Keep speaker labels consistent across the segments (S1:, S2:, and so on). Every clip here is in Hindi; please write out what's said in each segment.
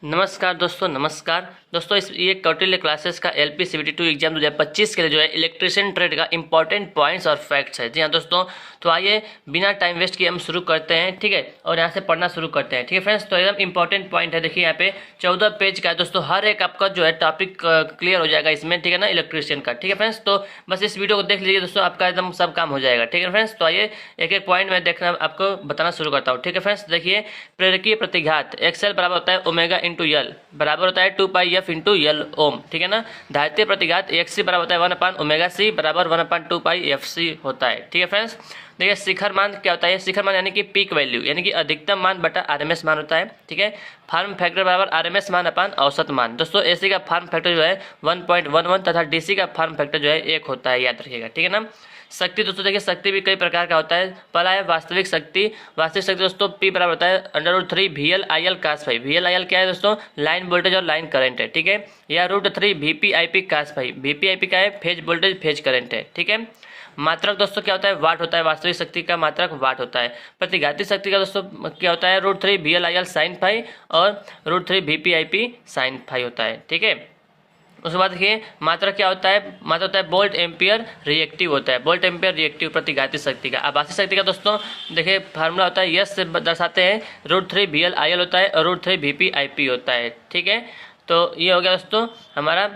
S1: नमस्कार दोस्तों, इस ये कौटिल्य क्लासेस का एलपी सीबीटी 2 एग्जाम 2025 के लिए जो है इलेक्ट्रिशियन ट्रेड का इंपॉर्टेंट पॉइंट्स और फैक्ट्स है। जी हाँ दोस्तों, तो आइए बिना टाइम वेस्ट किए हम शुरू करते हैं, ठीक है। और यहाँ से पढ़ना शुरू करते हैं, ठीक है फ्रेंड्स। तो एकदम इंपॉर्टेंट पॉइंट है, देखिए यहाँ पे 14 पेज का है दोस्तों। हर एक आपका जो है टॉपिक क्लियर हो जाएगा इसमें, ठीक है ना, इलेक्ट्रिशियन का, ठीक है फ्रेंड्स। तो बस इस वीडियो को देख लीजिए दोस्तों, आपका एकदम सब काम हो जाएगा, ठीक है फ्रेंड्स। तो आइए एक एक पॉइंट में देखना आपको बताना शुरू करता हूँ, ठीक है फ्रेंड्स। देखिए, प्रेरकीय प्रतिघात एक्सएल बराबर होता है ओमेगा इंटू यल, बराबर होता है 2 पाई एफ इंटू यल ओम, ठीक है ना। धारितीय प्रतिघात एक्सी बराबर होता है 1 ओमेगा सी बराबर 1/2 पाई एफ सी होता है, ठीक है फ्रेंड्स। देखिए शिखर मान क्या होता है, शिखर मान यानी कि पीक वैल्यू यानी कि अधिकतम मान बटा आरएमएस मान होता है, ठीक है। फार्म फैक्टर बराबर आरएमएस मान अपान औसत मान। दोस्तों एसी का फार्म फैक्टर जो है 1.11 तथा डीसी का फार्म फैक्टर जो है 1 होता है, याद रखिएगा, ठीक है ना। शक्ति दोस्तों देखिए, शक्ति भी कई प्रकार का होता है। पहला है वास्तविक शक्ति। वास्तविक शक्ति दोस्तों P बराबर होता है √3 VL IL cos phi. VL IL क्या है दोस्तों, लाइन वोल्टेज और लाइन करंट है, ठीक है। या √3 VP IP cos phi. VP IP का है फेज वोल्टेज फेज करंट है, ठीक है। मात्रक दोस्तों क्या होता है, वाट होता है। वास्तविक शक्ति का मात्रक वाट होता है। प्रतिघाती शक्ति का दोस्तों क्या होता है, √3 VL IL sin फाई और √3 VP IP sin फाई होता है, ठीक है। उसके बाद देखिए मात्रक क्या होता है, मात्रक होता है वोल्ट एम्पियर रिएक्टिव होता है। वोल्ट एम्पियर रिएक्टिव प्रतिघाती शक्ति का। आभासी शक्ति का दोस्तों देखिए फार्मूला होता है, यस से दर्शाते हैं, √3 VL IL होता है और √3 VP IP होता है, ठीक है। तो ये हो गया दोस्तों हमारा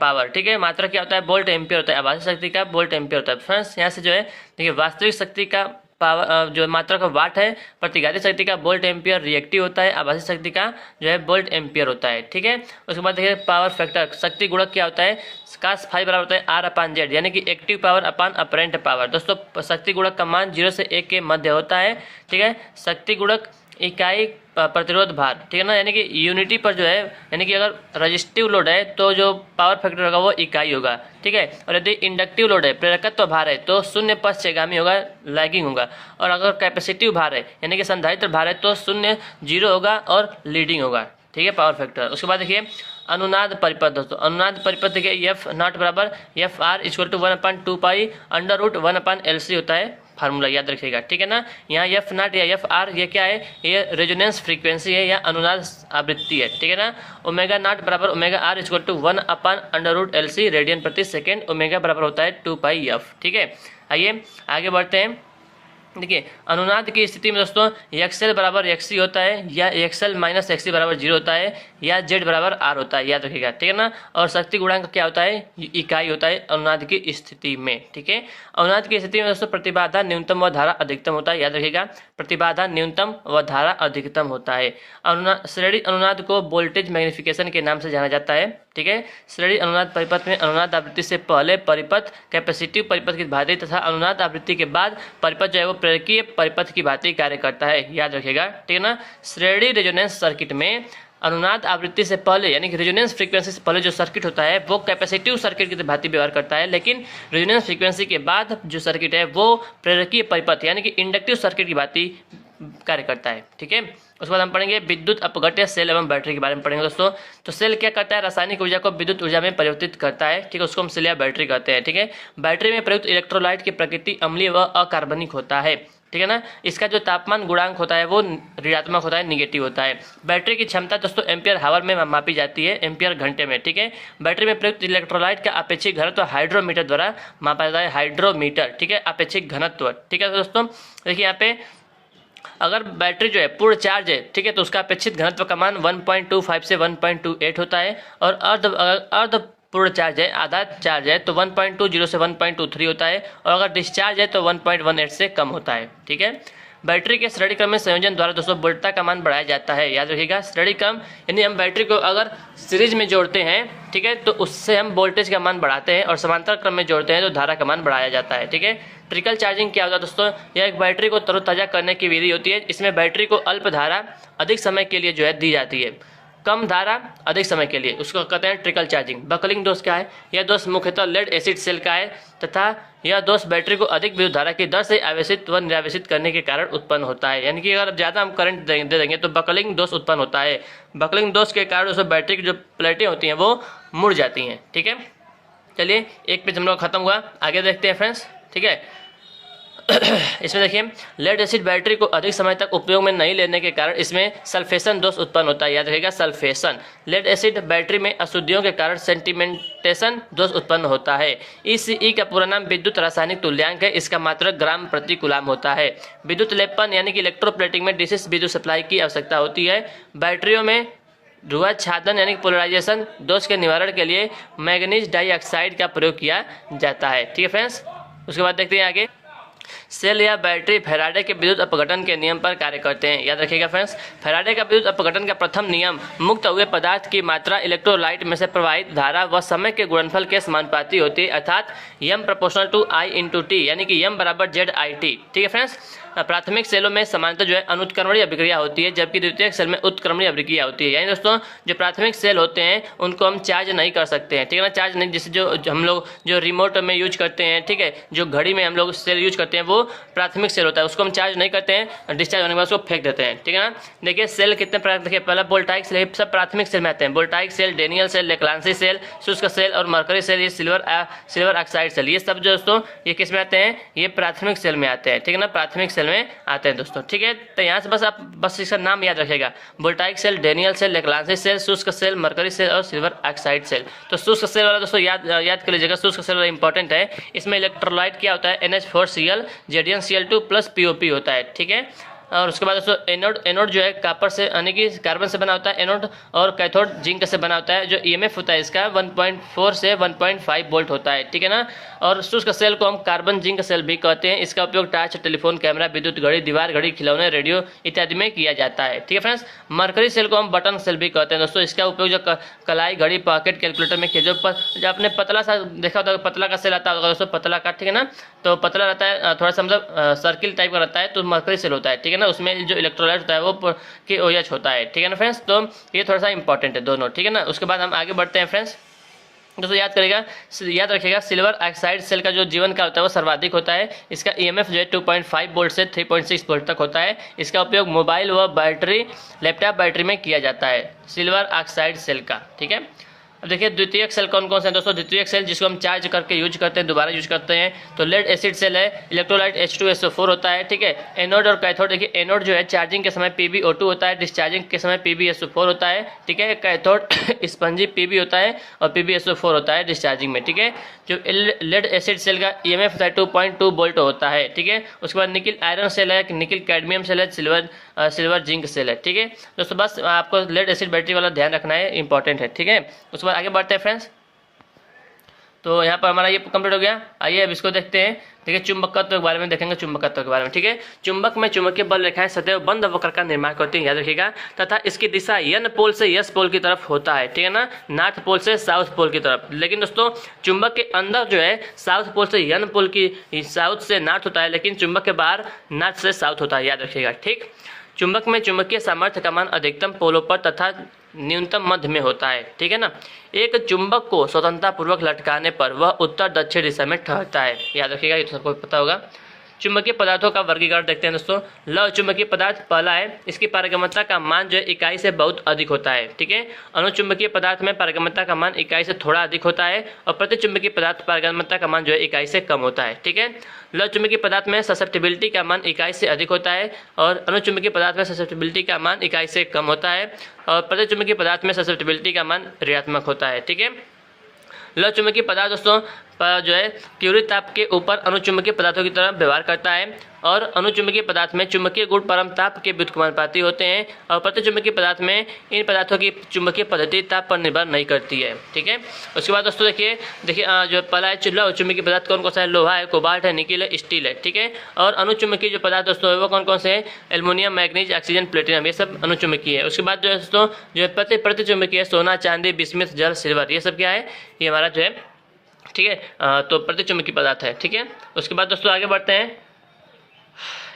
S1: पावर, ठीक है। मात्रक क्या होता है, वोल्ट एम्पियर होता है। आभासी शक्ति का वोल्ट एम्पियर होता है। फ्रेंड्स यहाँ से जो है देखिए वास्तविक शक्ति का पावर जो मात्रा का वाट है, प्रतिघाती शक्ति का वोल्ट एम्पियर रिएक्टिव होता है, आभासी शक्ति का जो है वोल्ट एम्पियर होता है, ठीक है। उसके बाद देखिए पावर फैक्टर शक्ति गुणक क्या होता है, cos फाई बराबर होता है R/Z यानी कि एक्टिव पावर अपान अपरेंट पावर। दोस्तों शक्ति गुणक का मान 0 से 1 के मध्य होता है, ठीक है। शक्ति गुणक इकाई प्रतिरोध भार, ठीक है ना, यानी कि यूनिटी पर जो है, यानी कि अगर रजिस्टिव लोड है तो जो पावर फैक्टर होगा वो इकाई होगा, ठीक है। और यदि इंडक्टिव लोड है, प्रेरकत्व भार है, तो शून्य पश्चगामी होगा, लैगिंग होगा। और अगर कैपेसिटिव भार है यानी कि संधारित्र भार है तो शून्य 0 होगा और लीडिंग होगा, ठीक है, पावर फैक्टर। उसके बाद देखिए अनुनाद परिपथ दोस्तों, अनुनाद परिपथ देखिए एफ नॉट बराबर FR = 1/2 पाई √1/LC होता है। फार्मूला याद रखिएगा, ठीक है ना। यहाँ एफ नॉट या FR ये क्या है, ये रेजोनेंस फ्रीक्वेंसी है या अनुनाद आवृत्ति है, ठीक है ना। ओमेगा नॉट बराबर ओमेगा R = 1/√LC रेडियन प्रति सेकेंड। ओमेगा बराबर होता है 2 पाई एफ, ठीक है। आइए आगे बढ़ते हैं। देखिए अनुनाद की स्थिति में दोस्तों XL बराबर XC होता है, या XL - XC बराबर 0 होता है, या Z बराबर R होता है, याद रखिएगा, ठीक है ना। और शक्ति गुणांक क्या होता है, इकाई होता है अनुनाद की स्थिति में, ठीक है। अनुनाद की स्थिति में दोस्तों प्रतिबाधा न्यूनतम व धारा अधिकतम होता है, याद रखिएगा, प्रतिबाधा न्यूनतम व धारा अधिकतम होता है। श्रेणी अनुनाद को वोल्टेज मैग्निफिकेशन के नाम से जाना जाता है, ठीक है। श्रेणी अनुनाद परिपथ में अनुनाद आवृत्ति से पहले परिपथ कैपेसिटिव परिपथ की भांति तथा अनुनाद आवृत्ति के बाद परिपथ जो है वो प्रेरकीय परिपथ की भांति कार्य करता है, याद रखिएगा, ठीक है ना। श्रेणी रेजोनेंस सर्किट में अनुनाद आवृत्ति से पहले यानी कि रेजोनेंस फ्रीक्वेंसी से पहले जो सर्किट होता है वो कैपेसिटिव सर्किट की भांति व्यवहार करता है, लेकिन रेजोनेंस फ्रीक्वेंसी के बाद जो सर्किट है वो प्रेरकीय परिपथ यानी कि इंडक्टिव सर्किट की भांति कार्य करता है, ठीक है। उसके बाद हम पढ़ेंगे विद्युत अपघट्य सेल एवं बैटरी के बारे में पढ़ेंगे दोस्तों। तो सेल क्या करता है, रासायनिक ऊर्जा को विद्युत ऊर्जा में परिवर्तित करता है, ठीक है, उसको हम सेल या बैटरी कहते हैं, ठीक है। बैटरी में प्रयुक्त इलेक्ट्रोलाइट की प्रकृति अम्लीय व अकार्बनिक होता है, ठीक है ना। इसका जो तापमान गुणांक होता है वो ऋणात्मक होता है, निगेटिव होता है। बैटरी की क्षमता दोस्तों एम्पियर हावर में मापी जाती है, एम्पियर घंटे में, ठीक है। बैटरी में प्रयुक्त इलेक्ट्रोलाइट का अपेक्षिक घनत्व हाइड्रोमीटर द्वारा मापा जाता है, हाइड्रोमीटर, ठीक है, अपेक्षिक घनत्व, ठीक है दोस्तों। देखिए यहाँ पे अगर बैटरी जो है पूर्ण चार्ज है, ठीक है, तो उसका अपेक्षित घनत्व का मान 1.25 से 1.28 होता है। और अर्ध पूर्ण चार्ज है, आधा चार्ज है, तो 1.20 से 1.23 होता है। और अगर डिस्चार्ज है तो 1.18 से कम होता है, ठीक है। बैटरी के श्रेणी क्रम में संयोजन द्वारा दोस्तों वोल्टता का मान बढ़ाया जाता है, याद रखिएगा। श्रेणी क्रम यानी हम बैटरी को अगर सीरीज में जोड़ते हैं, ठीक है, तो उससे हम वोल्टेज का मान बढ़ाते हैं, और समांतर क्रम में जोड़ते हैं तो धारा का मान बढ़ाया जाता है, ठीक है। ट्रिकल चार्जिंग क्या होता है दोस्तों, यह एक बैटरी को तरोताजा करने की विधि होती है। इसमें बैटरी को अल्प धारा अधिक समय के लिए जो है दी जाती है, कम धारा अधिक समय के लिए, उसको कहते हैं ट्रिकल चार्जिंग। बकलिंग दोष क्या है, यह दोष मुख्यतः लेड एसिड सेल का है तथा यह दोष बैटरी को अधिक विद्युत धारा की दर से आवेशित व निरावेशित करने के कारण उत्पन्न होता है। यानी कि अगर ज़्यादा हम करंट दे देंगे तो बकलिंग दोष उत्पन्न होता है। बकलिंग दोष के कारण दोस्तों बैटरी की जो प्लेटें होती हैं वो मुड़ जाती हैं, ठीक है। चलिए एक पेज हम लोग खत्म हुआ, आगे देखते हैं फ्रेंड्स, ठीक है। इसमें देखिए लेड एसिड बैटरी को अधिक समय तक उपयोग में नहीं लेने के कारण इसमें सल्फेशन दोष उत्पन्न होता है। याद रखिएगा सल्फेशन। लेड एसिड बैटरी में अशुद्धियों के कारण सेंटिमेंटेशन दोष उत्पन्न होता है। ECE का पूरा नाम विद्युत रासायनिक तुल्यांक है। इसका मात्रक ग्राम प्रति कूलाम होता है। विद्युत लेपन यानी कि इलेक्ट्रोप्लेटिंग में डीसी विद्युत सप्लाई की आवश्यकता होती है। बैटरियों में ध्रुवाच्छादन यानी पोलराइजेशन दोष के निवारण के लिए मैग्नीज डाइऑक्साइड का प्रयोग किया जाता है। ठीक है फ्रेंड्स, उसके बाद देखते हैं आगे। सेल या बैटरी फैराडे के विद्युत अपघटन के नियम पर कार्य करते हैं। याद रखिएगा फ्रेंड्स, फैराडे का विद्युत अपघटन का प्रथम नियम मुक्त हुए पदार्थ की मात्रा इलेक्ट्रोलाइट में से प्रवाहित धारा व समय के गुणनफल के समानुपाती होती है, अर्थात m proportional to I into T, यानी कि m बराबर ZIT। ठीक है फ्रेंड्स, प्राथमिक सेलों में सामान्यतः जो है अनुत्क्रमणीय अभिक्रिया होती है, जबकि द्वितीयक सेल में उत्क्रमणीय अभिक्रिया होती है। यानी दोस्तों जो प्राथमिक सेल होते हैं उनको हम चार्ज नहीं कर सकते हैं। ठीक है ना, चार्ज नहीं, जैसे जो हम लोग जो रिमोट में यूज करते हैं, ठीक है, जो घड़ी में हम लोग सेल यूज करते हैं वो प्राथमिक सेल होता है, उसको हम चार्ज नहीं करते हैं, डिस्चार्ज होने के बाद उसको फेंक देते हैं। ठीक है ना। देखिए सेल कितने प्रकार, देखिए पहला वोल्टाइक सेल, सब प्राथमिक सेल में आते हैं। Voltaic cell, Daniell cell, Leclanche cell, शुष्क सेल और मरकरी सेल, ये सिल्वर ऑक्साइड सेल, ये सब दोस्तों ये किस में आते हैं, ये प्राथमिक सेल में आते हैं। ठीक है ना, प्राथमिक सेल में आते हैं दोस्तों। ठीक है, तो यहाँ से बस आप बस इसका नाम याद रखिएगा, voltaic cell, Daniell cell, Leclanche cell, शुष्क सेल, मरकरी सेल और सिल्वर ऑक्साइड सेल। तो शुष्क सेल वाला दोस्तों याद कर लीजिएगा, शुष्क सेल वाला इंपॉर्टेंट है। इसमें इलेक्ट्रोलाइट क्या होता है, NH4Cl ZnCl2 प्लस POP होता है। ठीक है, और उसके बाद दोस्तों एनोड जो है कॉपर से यानी कि कार्बन से बना होता है एनोड, और कैथोड जिंक से बना होता है। जो EMF होता है इसका 1.4 से 1.5 वोल्ट होता है। ठीक है ना। और शुष्क सेल को हम कार्बन जिंक सेल भी कहते हैं। इसका उपयोग टॉर्च, टेलीफोन, कैमरा, विद्युत घड़ी, दीवार घड़ी, खिलौने, रेडियो इत्यादि में किया जाता है। ठीक है फ्रेंड्स, मरकरी सेल को हम बटन सेल भी कहते हैं दोस्तों। इसका उपयोग जो कलाई, घड़ी, पॉकेट, कैलकुलेटर में किया, जो आपने पतला सा देखा होता है, पतला का सेल आता होगा दोस्तों, पतला का, ठीक है ना, तो पतला रहता है, थोड़ा सा मतलब सर्किल टाइप का रहता है, तो मरकरी सेल होता है। ठीक है ना, उसमें जो इलेक्ट्रोलाइट होता है वो KOH होता है। ठीक है ना फ्रेंड्स, तो ये थोड़ा सा इंपॉर्टेंट है दोनों। ठीक है ना, उसके बाद हम आगे बढ़ते हैं फ्रेंड्स। दोस्तों याद रखिएगा सिल्वर ऑक्साइड सेल का जो जीवन काल होता है वो सर्वाधिक होता है। इसका EMF जो है 2.5 वोल्ट से 3.6 वोल्ट तक होता है। इसका उपयोग मोबाइल व बैटरी, लैपटॉप बैटरी में किया जाता है, सिल्वर ऑक्साइड सेल का। ठीक है, अब देखिए द्वितीयक सेल कौन कौन से हैं दोस्तों। द्वितीयक सेल जिसको हम चार्ज करके यूज करते हैं, दोबारा यूज करते हैं, तो लेड एसिड सेल है, इलेक्ट्रोलाइट H2SO4 होता है। ठीक है, एनोड और कैथोड, देखिए एनोड जो है चार्जिंग के समय PbO2 होता है, डिस्चार्जिंग के समय PbSO4 होता है। ठीक है, कैथोड स्पंजी Pb होता है और PbSO4 होता है डिस्चार्जिंग में। ठीक है, जो लेड एसिड सेल का EMF होता है 2.2 वोल्ट होता है। ठीक है, उसके बाद निकिल आयरन सेल है, निकिल कैडमियम सेल है, सिल्वर जिंक सेल है। ठीक है दोस्तों, बस आपको लेड एसिड बैटरी वाला ध्यान रखना है, इंपॉर्टेंट है। ठीक है, उसके बाद आगे बढ़ते हैं फ्रेंड्स। तो यहाँ पर हमारा ये कंप्लीट हो गया। आइए अब इसको देखते हैं। देखिए चुंबकत्व के बारे में देखेंगे, चुंबकत्व के बारे में। ठीक है, चुंबक में चुंबकीय बल रेखाएं सदैव बंद वक्र का निर्माण करती हैं, याद रखिएगा, तथा इसकी दिशा N पोल से S पोल की तरफ होता है। ठीक है ना, नॉर्थ पोल से साउथ पोल की तरफ। लेकिन दोस्तों चुंबक के अंदर जो है साउथ पोल से N पोल की साउथ से नॉर्थ होता है, लेकिन चुंबक के बाहर नॉर्थ से साउथ होता है, याद रखिएगा। ठीक, चुंबक में चुंबकीय सामर्थ्य का मान अधिकतम पोलों पर तथा न्यूनतम मध्य में होता है। ठीक है ना, एक चुंबक को स्वतंत्रता पूर्वक लटकाने पर वह उत्तर दक्षिण दिशा में ठहरता है, याद रखिएगा, ये तो सबको पता होगा। चुंबकीय पदार्थों का वर्गीकरण देखते हैं दोस्तों। लौह चुंबकीय पदार्थ पहला है, इसकी पारगम्यता का मान जो है इकाई से बहुत अधिक होता है। ठीक है, अनुचुंबकीय पदार्थ में पारगम्यता का मान इकाई से थोड़ा अधिक होता है और प्रतिचुंबकीय पदार्थ पारगम्यता का मान जो है इकाई से कम होता है। ठीक है, लौह चुंबकीय पदार्थ में ससेप्टिबिलिटी का मान इकाई से अधिक होता है और अनुचुंबकीय पदार्थ में ससेप्टिबिलिटी का मान इकाई से कम होता है और प्रतिचुंबकीय पदार्थ में ससेप्टिबिलिटी का मान ऋणात्मक होता है। ठीक है, लौह चुंबकीय पदार्थ दोस्तों जो है तीव्र ताप के ऊपर अनुचुंबकीय पदार्थों की तरह व्यवहार करता है और अनुचुंबकीय पदार्थ में चुंबकीय गुण परम ताप के व्युत्क्रमानुपाती होते हैं और प्रतिचुंबकीय पदार्थ में इन पदार्थों की चुंबकीय पद्धति ताप पर निर्भर नहीं करती है। ठीक है, उसके बाद दोस्तों देखिए जो पहला है लौह चुंबकीय पदार्थ कौन कौन सा है, लोहा है, कोबाल्ट है, निकिल है, स्टील है। ठीक है, और अनुचुंबकीय जो पदार्थ दोस्तों है वो कौन कौन से हैं, एल्युमिनियम, मैग्नीज, ऑक्सीजन, प्लेटिनम, ये सब अनुचुंबकीय है। उसके बाद जो है दोस्तों जो है प्रतिचुंबकीय सोना, चांदी, बिस्मिथ, जल, सिल्वर, ये सब क्या है, ये हमारा जो है, ठीक है, तो प्रतिचुंबकीय पदार्थ है। ठीक है, उसके बाद दोस्तों आगे बढ़ते हैं।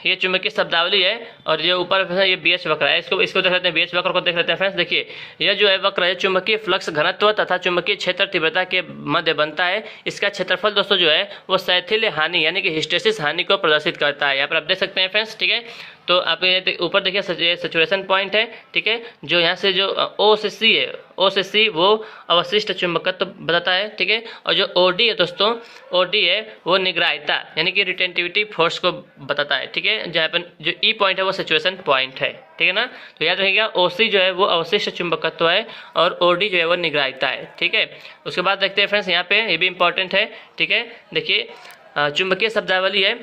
S1: ये चुंबकीय शब्दावली है और ये ऊपर ये BH वक्र है, इसको देख लेते हैं, BH वक्र को देख लेते हैं फ्रेंड्स। देखिए यह जो है वक्र है चुंबकीय फ्लक्स घनत्व तथा चुंबकीय क्षेत्र तीव्रता के मध्य बनता है। इसका क्षेत्रफल दोस्तों जो है वो शैथिल्य हानि यानी कि हिस्टेसिस हानि को प्रदर्शित करता है। यहाँ पर आप देख सकते हैं फ्रेंड्स। ठीक है, तो आप ऊपर देखिए सैचुरेशन पॉइंट है। ठीक है, जो यहाँ से जो O से C है, ओ से सी वो अवशिष्ट चुंबकत्व बताता है, ठीक है। और जो ओडी है दोस्तों, ओडी है वो निग्रायता यानी कि रिटेंटिविटी फोर्स को बताता है, ठीक है। जहाँ पर जो ई पॉइंट है वो सिचुएशन पॉइंट है, ठीक है ना। तो याद रखिएगा ओसी जो है वो अवशिष्ट चुंबकत्व है और ओडी जो है वो निग्रायता है, ठीक है। उसके बाद देखते हैं फ्रेंड्स, यहाँ पे ये भी इंपॉर्टेंट है, ठीक है। देखिए चुंबकीय शब्दावली है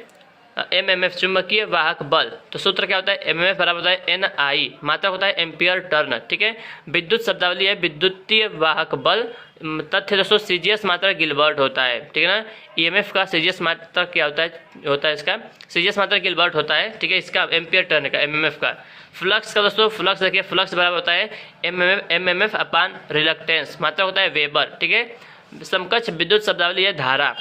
S1: एमएमएफ चुंबकीय वाहक बल। तो सूत्र क्या होता है, एमएमएफ बराबर होता है एन आई, मात्रक होता है एम्पियर टर्न, ठीक है। विद्युत शब्दावली है विद्युतीय वाहक बल। तथ्य दोस्तों सीजीएस मात्रक गिलबर्ट होता है, ठीक है ना। ईएमएफ का सीजीएस मात्रक क्या होता है इसका सीजीएस मात्रक गिलबर्ट होता है, ठीक है। इसका एम्पियर टर्न का, एमएमएफ का। फ्लक्स का दोस्तों, फ्लक्स देखिए, फ्लक्स बराबर होता है एमएमएफ अपान रिलक्टेंस, मात्रक होता है वेबर, ठीक है। समकक्ष विद्युत शब्दावली है धारा,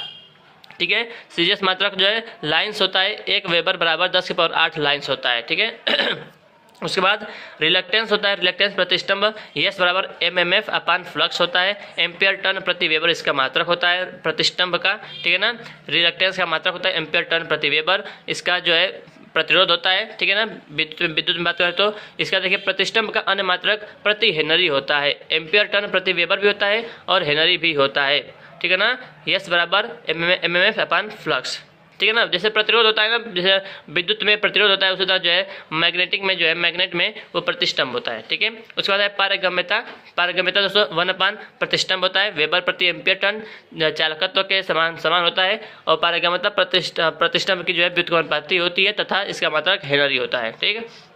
S1: ठीक है। सीजीएस मात्रक जो है लाइन्स होता है, 1 वेबर बराबर 10 की पावर 8 लाइन्स होता है, ठीक है। उसके बाद रिलक्टेंस होता है, रिलक्टेंस प्रतिष्ठंभ यस बराबर एमएमएफ अपान फ्लक्स होता है। एम्पियर टर्न प्रति वेबर इसका मात्रक होता है प्रतिष्ठंभ का, ठीक है ना। रिलक्टेंस का मात्रक होता है एम्पियर टर्न प्रति वेबर। इसका जो है प्रतिरोध होता है, ठीक है ना। विद्युत में बात करें तो इसका देखिए प्रतिष्ठंभ का अन्य मात्रक प्रति हेनरी होता है। एम्पियर टर्न प्रति वेबर भी होता है और हेनरी भी होता है, ठीक है ना। यस बराबर एमएमएफ अपान फ्लक्स, ठीक है ना। जैसे प्रतिरोध होता है ना, जैसे विद्युत में प्रतिरोध होता है उसी तरह जो है मैग्नेटिक में जो है मैग्नेट में वो प्रतिष्ठंभ होता है, ठीक है। उसके बाद है पारगम्यता। पारगम्यता दोस्तों 1 अपान प्रतिष्ठंभ होता है, वेबर प्रति एम्पियर टर्न चालकत्व के समान होता है। और पारगम्यता प्रतिष्ठंभ की जो है व्युत्क्रमानुपाती होती है तथा इसका मात्रक हेनरी होता है, ठीक है।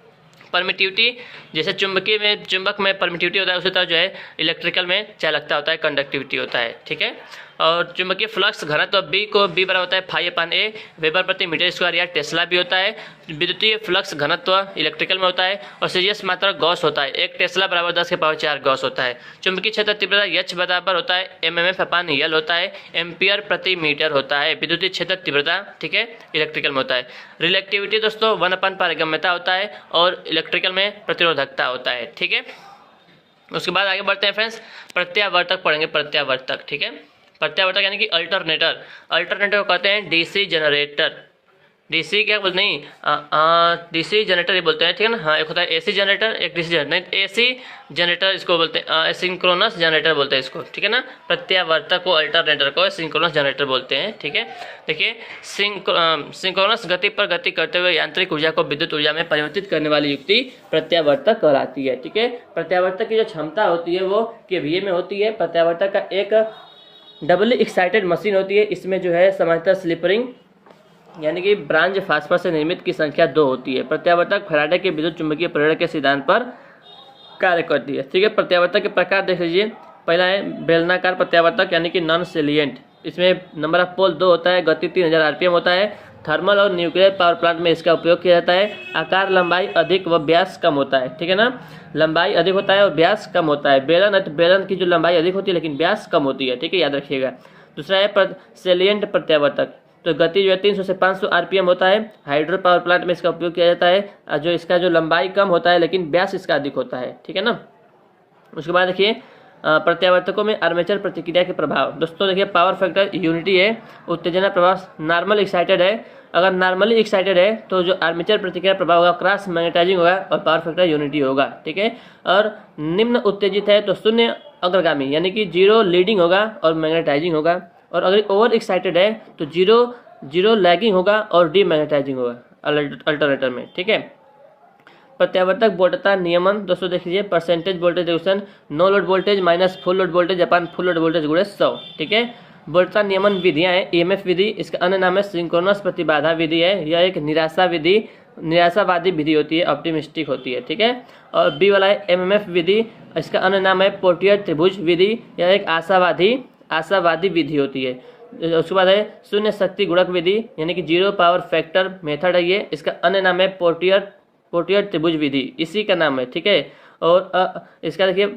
S1: परमिटिविटी, जैसे चुंबक में परमिटिविटी होता है उसी तरह जो है इलेक्ट्रिकल में चालकता होता है, कंडक्टिविटी होता है, ठीक है। और चुंबकीय फ्लक्स घनत्व बी को बी बराबर होता है फाई अपान ए वेबर प्रति मीटर स्क्वायर या टेस्ला भी होता है। विद्युतीय फ्लक्स घनत्व इलेक्ट्रिकल में होता है और सीजीएस मात्रक गॉस होता है, 1 टेस्ला बराबर 10 के पावर 4 गॉस होता है। चुंबकीय क्षेत्र तीव्रता एच बराबर होता है एमएमएफ अपान यल होता है, एम्पियर प्रति मीटर होता है विद्युतीय क्षेत्र तीव्रता, ठीक है, इलेक्ट्रिकल में होता है। रिलेक्टिविटी दोस्तों 1 अपान पारगम्यता होता है और इलेक्ट्रिकल में प्रतिरोधकता होता है, ठीक है। उसके बाद आगे बढ़ते हैं फ्रेंड्स, प्रत्यावर्तक पढ़ेंगे, प्रत्यावर्तक, ठीक है। प्रत्यावर्तक यानी कि अल्टरनेटर, अल्टरनेटर को कहते हैं डीसी जनरेटर। डीसी क्या बोलते नहीं, डीसी जनरेटर ये बोलते हैं, ठीक है ना। हाँ, एक होता है एसी जनरेटर, एक डीसी जनरेटर, नहीं एसी जनरेटर इसको बोलते हैं, सिंक्रोनस जनरेटर बोलते हैं इसको, ठीक है ना। प्रत्यावर्तक को, अल्टरनेटर को सिंक्रोनस जनरेटर बोलते हैं, ठीक है। देखिए सिंक्रोनस गति पर गति करते हुए यांत्रिक ऊर्जा को विद्युत ऊर्जा में परिवर्तित करने वाली युक्ति प्रत्यावर्तक कहलाती है, ठीक है। प्रत्यावर्तक की जो क्षमता होती है वो केवीए में होती है। प्रत्यावर्तक का एक डबली एक्साइटेड मशीन होती है, इसमें जो है समांतर स्लिपरिंग यानी कि ब्रांच फास्फर से निर्मित की संख्या 2 होती है। प्रत्यावर्तक फैराडे के विद्युत चुंबकीय प्रेरण के सिद्धांत पर कार्य करती है, ठीक है। प्रत्यावर्तक के प्रकार देख लीजिए, पहला है बेलनाकार प्रत्यावर्तक यानी कि नॉन सेलिएंट, इसमें नंबर ऑफ पोल 2 होता है, गति 3000 आरपीएम होता है। थर्मल और न्यूक्लियर पावर प्लांट में इसका उपयोग किया जाता है। आकार लंबाई अधिक व व्यास कम होता है, ठीक है ना। लंबाई अधिक होता है और व्यास कम होता है। बेलन की जो लंबाई अधिक होती है लेकिन व्यास कम होती है, ठीक है, याद रखिएगा। दूसरा है सेलिएंट प्रत्यावर्तक, तो गति जो है 300 से 500 आरपीएम होता है। हाइड्रो पावर प्लांट में इसका उपयोग किया जाता है, जो इसका जो लंबाई कम होता है लेकिन व्यास इसका अधिक होता है, ठीक है ना। उसके बाद देखिए प्रत्यावर्तकों में आर्मेचर प्रतिक्रिया के प्रभाव। दोस्तों देखिए पावर फैक्टर यूनिटी है, उत्तेजना प्रभाव नॉर्मल एक्साइटेड है। अगर नॉर्मली एक्साइटेड है तो जो आर्मेचर प्रतिक्रिया प्रभाव होगा क्रॉस मैग्नेटाइजिंग होगा और पावर फैक्टर यूनिटी होगा, ठीक है। और निम्न उत्तेजित है तो शून्य अग्रगामी यानी कि 0 लीडिंग होगा और मैग्नेटाइजिंग होगा। और अगर ओवर एक्साइटेड है तो 0 लैगिंग होगा और डीमैग्नेटाइजिंग होगा अल्टरनेटर में, ठीक है। प्रत्यावर्तक वोल्टता नियमन दोस्तों देख लीजिए, percentage voltage regulation no load voltage minus full load voltage upon full load voltage गुणे 100, ठीक है। वोल्टता नियमन विधियां हैं, ईएमएफ विधि, इसका अन्य नाम है सिंक्रोनस प्रतिबाधा विधि है। यह एक निराशावादी विधि होती है, ऑप्टिमिस्टिक होती है, ठीक है। और बी वाला है एमएमएफ विधि, इसका अन्य नाम है पोर्टियर त्रिभुज विधि, यह एक आशावादी विधि होती है। उसके बाद है शून्य शक्ति गुणक विधि यानी कि 0 पावर फैक्टर मेथड है ये, इसका अन्य नाम है पोर्टियर त्रिभुज विधि, इसी का नाम है, ठीक है। और इसका देखिए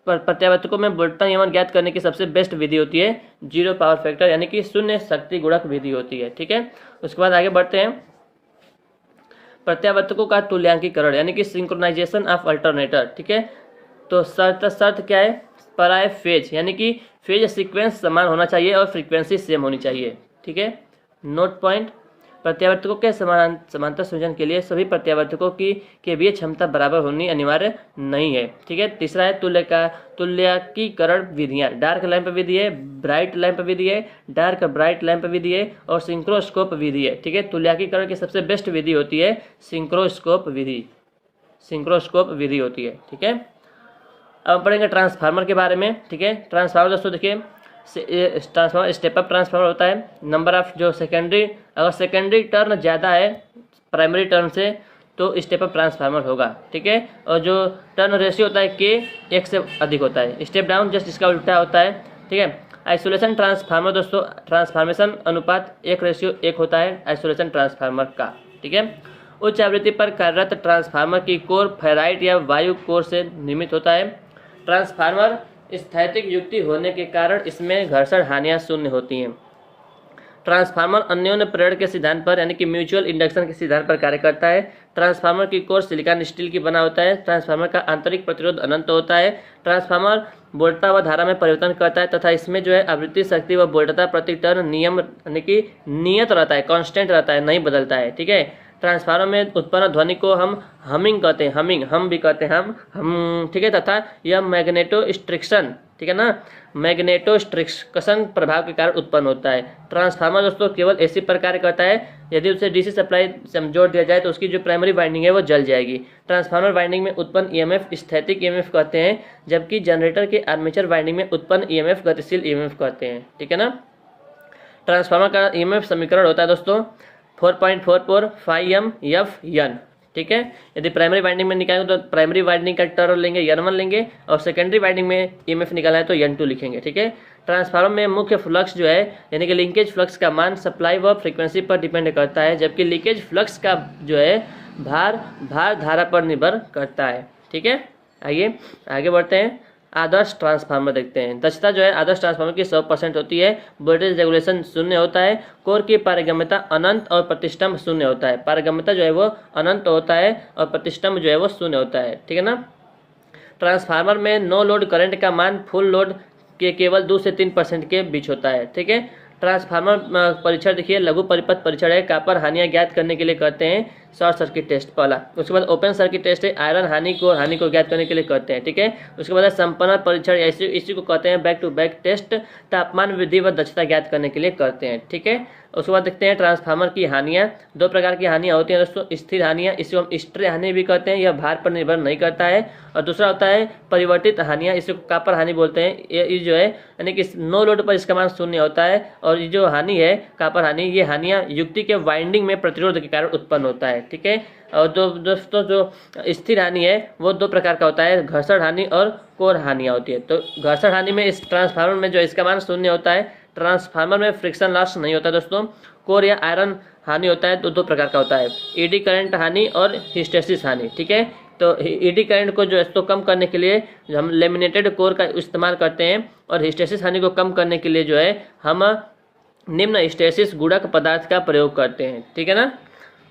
S1: प्रत्यावर्तकों में वोल्टता नियमन ज्ञात करने की सबसे बेस्ट विधि होती है 0 पावर फैक्टर यानी कि शून्य शक्ति गुणक विधि होती है, ठीक है। उसके बाद आगे बढ़ते हैं, प्रत्यावर्तकों का तुल्यांकीकरण यानी कि सिंक्रोनाइजेशन ऑफ अल्टरनेटर, ठीक है। तो शर्त क्या है, पराय फेज यानी कि फेज सीक्वेंस समान होना चाहिए और फ्रीक्वेंसी सेम होनी चाहिए, ठीक है। नोट पॉइंट, प्रत्यावर्तकों के समांतर संयोजन के लिए सभी प्रत्यावर्तकों की के बीच क्षमता बराबर होनी अनिवार्य नहीं है। ठीक है। तीसरा है तुल्यकीकरण विधियां। डार्क लैंप विधि है, ब्राइट लैंप विधि है, डार्क ब्राइट लैंप विधि है और सिंक्रोस्कोप विधि है। ठीक है। तुल्यकीकरण की सबसे बेस्ट विधि होती है सिंक्रोस्कोप विधि, सिंक्रोस्कोप विधि होती है। ठीक है। अब पढ़ेंगे ट्रांसफार्मर के बारे में। ठीक है। ट्रांसफार्मर दोस्तों देखिए, ट्रांसफार्मर स्टेप अप ट्रांसफार्मर होता है। नंबर ऑफ जो सेकेंडरी, अगर सेकेंडरी टर्न ज़्यादा है प्राइमरी टर्न से तो स्टेप अप ट्रांसफार्मर होगा। ठीक है। और जो टर्न रेशियो होता है के 1 से अधिक होता है। स्टेप डाउन जस्ट इसका उल्टा होता है। ठीक है। आइसोलेशन ट्रांसफार्मर दोस्तों, ट्रांसफार्मेशन अनुपात 1:1 होता है आइसोलेशन ट्रांसफार्मर का। ठीक है। उच्च आवृत्ति पर कार्यरत ट्रांसफार्मर की कोर फेराइट या वायु कोर से निर्मित होता है। ट्रांसफार्मर स्थैतिक युक्ति होने के कारण इसमें घर्षण हानियां शून्य होती हैं। ट्रांसफार्मर अन्योन्य प्रेरण के सिद्धांत पर यानी कि म्यूचुअल इंडक्शन के सिद्धांत पर कार्य करता है। ट्रांसफार्मर की कोर सिलिकॉन स्टील की बना होता है। ट्रांसफार्मर का आंतरिक प्रतिरोध अनंत होता है। ट्रांसफार्मर वोल्टता व धारा में परिवर्तन करता है तथा इसमें जो है आवृत्ति, शक्ति व वोल्टता प्रति टर्न नियम यानी कि नियत रहता है, कांस्टेंट रहता है, नहीं बदलता है। ठीक है। ट्रांसफार्मर में उत्पन्न ध्वनि को हम हमिंग कहते हैं, हम भी कहते हैं हम। ठीक है। तथा यह मैग्नेटोस्ट्रिक्शन, ठीक है ना, मैग्नेटोस्ट्रिक्शन प्रभाव के कारण उत्पन्न होता है। ट्रांसफार्मर दोस्तों केवल एसी पर कार्य करता है। यदि उसे डीसी सप्लाई से जोड़ दिया जाए तो उसकी जो प्राइमरी वाइंडिंग है वो जल जाएगी। ट्रांसफार्मर वाइंडिंग में उत्पन्न ईएमएफ स्थैतिक ईएमएफ कहते हैं, जबकि जनरेटर के आर्मेचर वाइंडिंग में उत्पन्न ईएमएफ गतिशील ईएमएफ कहते हैं। ठीक है ना। ट्रांसफार्मर का ईएमएफ समीकरण होता है दोस्तों 4.44 φm Fn। ठीक है। यदि प्राइमरी वाइंडिंग में निकालेंगे तो प्राइमरी वाइंडिंग का टर्न लेंगे N1 लेंगे और सेकेंडरी वाइंडिंग में ईएमएफ निकालना है तो N2 लिखेंगे। ठीक है। ट्रांसफार्मर में मुख्य फ्लक्स जो है यानी कि लिंकेज फ्लक्स का मान सप्लाई व फ्रीक्वेंसी पर डिपेंड करता है, जबकि लीकेज फ्लक्स का जो है भार धारा पर निर्भर करता है। ठीक है। आइए आगे बढ़ते हैं। आदर्श ट्रांसफार्मर देखते हैं। दक्षता जो है आदर्श ट्रांसफार्मर की 100% होती है। वोल्टेज रेगुलेशन शून्य होता है। कोर की पारगम्यता अनंत और प्रतिष्ठम्भ शून्य होता है। पारगम्यता जो है वो अनंत होता है और प्रतिष्ठम्भ जो है वो शून्य होता है। ठीक है ना। ट्रांसफार्मर में नो लोड करंट का मान फुल लोड के केवल 2 से 3% के बीच होता है। ठीक है। ट्रांसफार्मर परीक्षण देखिए, लघु परिपथ परीक्षण है। कापर हानियां ज्ञात करने के लिए करते हैं शॉर्ट सर्किट टेस्ट पहला। उसके बाद ओपन सर्किट टेस्ट है, आयरन हानि को ज्ञात करने के लिए करते हैं। ठीक है। उसके बाद संपन्न परीक्षण, इसी को कहते हैं बैक टू बैक टेस्ट, तापमान वृद्धि व दक्षता ज्ञात करने के लिए करते हैं। ठीक है। उसके बाद देखते हैं ट्रांसफार्मर की हानियां। 2 प्रकार की हानियां होती हैं दोस्तों, स्थिर हानियां, इसे हम स्ट्रे हानि भी कहते हैं, यह भार पर निर्भर नहीं करता है। और दूसरा होता है परिवर्तित हानियां, इसे कापर हानि बोलते हैं। ये जो है यानी कि नो लोड पर इसका मान शून्य होता है। और ये जो हानि है कापर हानि, ये हानियां युक्ति के वाइंडिंग में प्रतिरोध के कारण उत्पन्न होता है। ठीक है। और दोस्तों जो स्थिर हानि है वो 2 प्रकार का होता है, घर्षण हानि और कोर हानियां होती है। तो घर्षण हानि में इस ट्रांसफार्मर में जो इसका मान शून्य होता है। ट्रांसफार्मर में फ्रिक्शन लॉस नहीं होता दोस्तों। कोर या आयरन हानि होता है तो 2 प्रकार का होता है, ईडी करंट हानि और हिस्टेसिस हानि। ठीक है। तो ईडी करंट को जो है तो कम करने के लिए हम लेमिनेटेड कोर का इस्तेमाल करते हैं और हिस्टेसिस हानि को कम करने के लिए जो है हम निम्न हिस्टेसिस गुणक पदार्थ का प्रयोग करते हैं। ठीक है ना।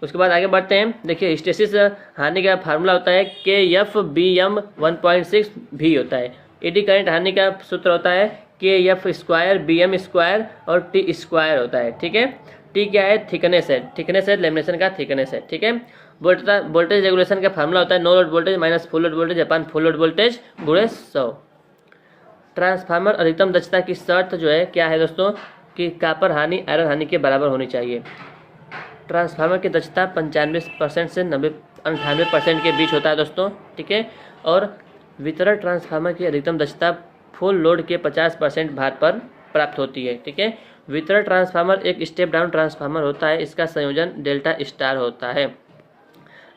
S1: उसके बाद आगे बढ़ते हैं। देखिए हिस्टेसिस हानि का फार्मूला होता है KFBM 1.6 V होता है। ईडी करंट हानि का सूत्र होता है KF² BM² और T² होता है। ठीक है। T क्या है? थिकनेस है, थिकनेस है लेमिनेशन का थिकनेस है। ठीक है। वोल्टेज रेगुलेशन का फार्मूला होता है no load voltage minus full load voltage upon full load voltage गुणे 100। ट्रांसफार्मर अधिकतम दक्षता की शर्त जो है क्या है दोस्तों कि कापर हानि आयरन हानि के बराबर होनी चाहिए। ट्रांसफार्मर की दक्षता 95% से 98% के बीच होता है दोस्तों। ठीक है। और वितरण ट्रांसफार्मर की अधिकतम दक्षता फुल लोड के 50% भार पर प्राप्त होती है। ठीक है। वितरण ट्रांसफार्मर एक स्टेप डाउन ट्रांसफार्मर होता है, इसका संयोजन डेल्टा स्टार होता है।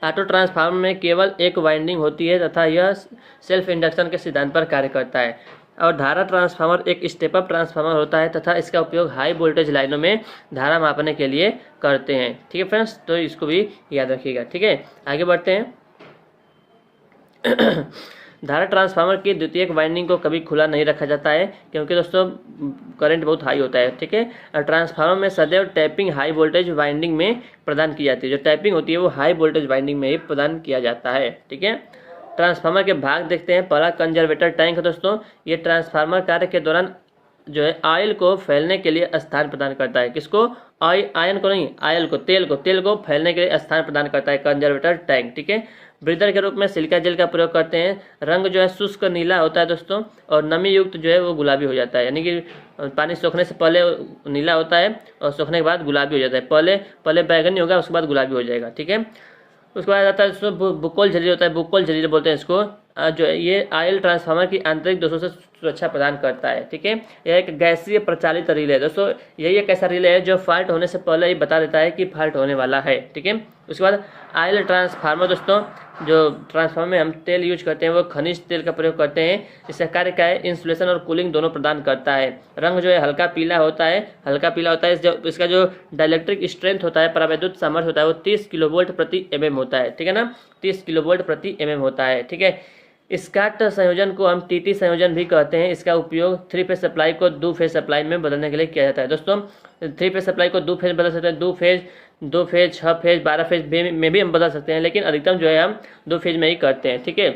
S1: ऑटो ट्रांसफार्मर में केवल एक वाइंडिंग होती है तथा यह सेल्फ इंडक्शन के सिद्धांत पर कार्य करता है। और धारा ट्रांसफार्मर एक स्टेप अप ट्रांसफार्मर होता है तथा इसका उपयोग हाई वोल्टेज लाइनों में धारा मापने के लिए करते हैं। ठीक है फ्रेंड्स, तो इसको भी याद रखिएगा। ठीक है। आगे बढ़ते हैं। धारा ट्रांसफार्मर की द्वितीयक वाइंडिंग को कभी खुला नहीं रखा जाता है क्योंकि दोस्तों करंट बहुत हाई होता है। ठीक है। और ट्रांसफार्मर में सदैव टैपिंग हाई वोल्टेज वाइंडिंग में प्रदान की जाती है। जो टैपिंग होती है वो हाई वोल्टेज वाइंडिंग में ही प्रदान किया जाता है। ठीक है। ट्रांसफार्मर के भाग देखते हैं। पहला कंजर्वेटर टैंक दोस्तों, ये ट्रांसफार्मर कार्य के दौरान जो है ऑयल को फैलने के लिए स्थान प्रदान करता है। किसको? आयन को नहीं, तेल को फैलने के लिए स्थान प्रदान करता है, कंजर्वेटर टैंक। ठीक है। ब्रीदर के रूप में सिलिका जेल का प्रयोग करते हैं। रंग जो है शुष्क नीला होता है दोस्तों, और नमी युक्त जो है वो गुलाबी हो जाता है, यानी कि पानी सूखने से पहले नीला होता है और सूखने के बाद गुलाबी हो जाता है। पहले बैगनी होगा, उसके बाद गुलाबी हो जाएगा। ठीक है। उसके बाद आता है दोस्तों बुकोल झिल्ली होता है, बुकोल झिल्ली बोलते हैं इसको। जो ये ऑयल ट्रांसफार्मर की आंतरिक दोषों से सुरक्षा प्रदान करता है। ठीक है। यह एक गैसीय प्रचालित रिले है दोस्तों। यही एक ऐसा रिले है जो फॉल्ट होने से पहले ही बता देता है कि फॉल्ट होने वाला है। ठीक है। उसके बाद ऑयल ट्रांसफार्मर दोस्तों, जो ट्रांसफार्मर में हम तेल यूज करते हैं वो खनिज तेल का प्रयोग करते हैं। इसका कार्य क्या है, इंसुलेशन और कूलिंग दोनों प्रदान करता है। रंग जो है हल्का पीला होता है। इसका जो डाइलेक्ट्रिक स्ट्रेंथ होता है, परावैद्युत सामर्थ्य होता है, वो 30 किलोवोल्ट प्रति mm होता है। ठीक है ना, 30 किलोवोल्ट प्रति mm होता है। ठीक है। स्काट संयोजन को हम TT संयोजन भी कहते हैं। इसका उपयोग 3 फेज सप्लाई को 2 फेज सप्लाई में बदलने के लिए किया जाता है दोस्तों। 3 फेज सप्लाई को 2 फेज बदल सकते हैं, 2 फेज 6 फेज 12 फेज में भी हम बदल सकते हैं, लेकिन अधिकतम जो है हम 2 फेज में ही करते हैं। ठीक है।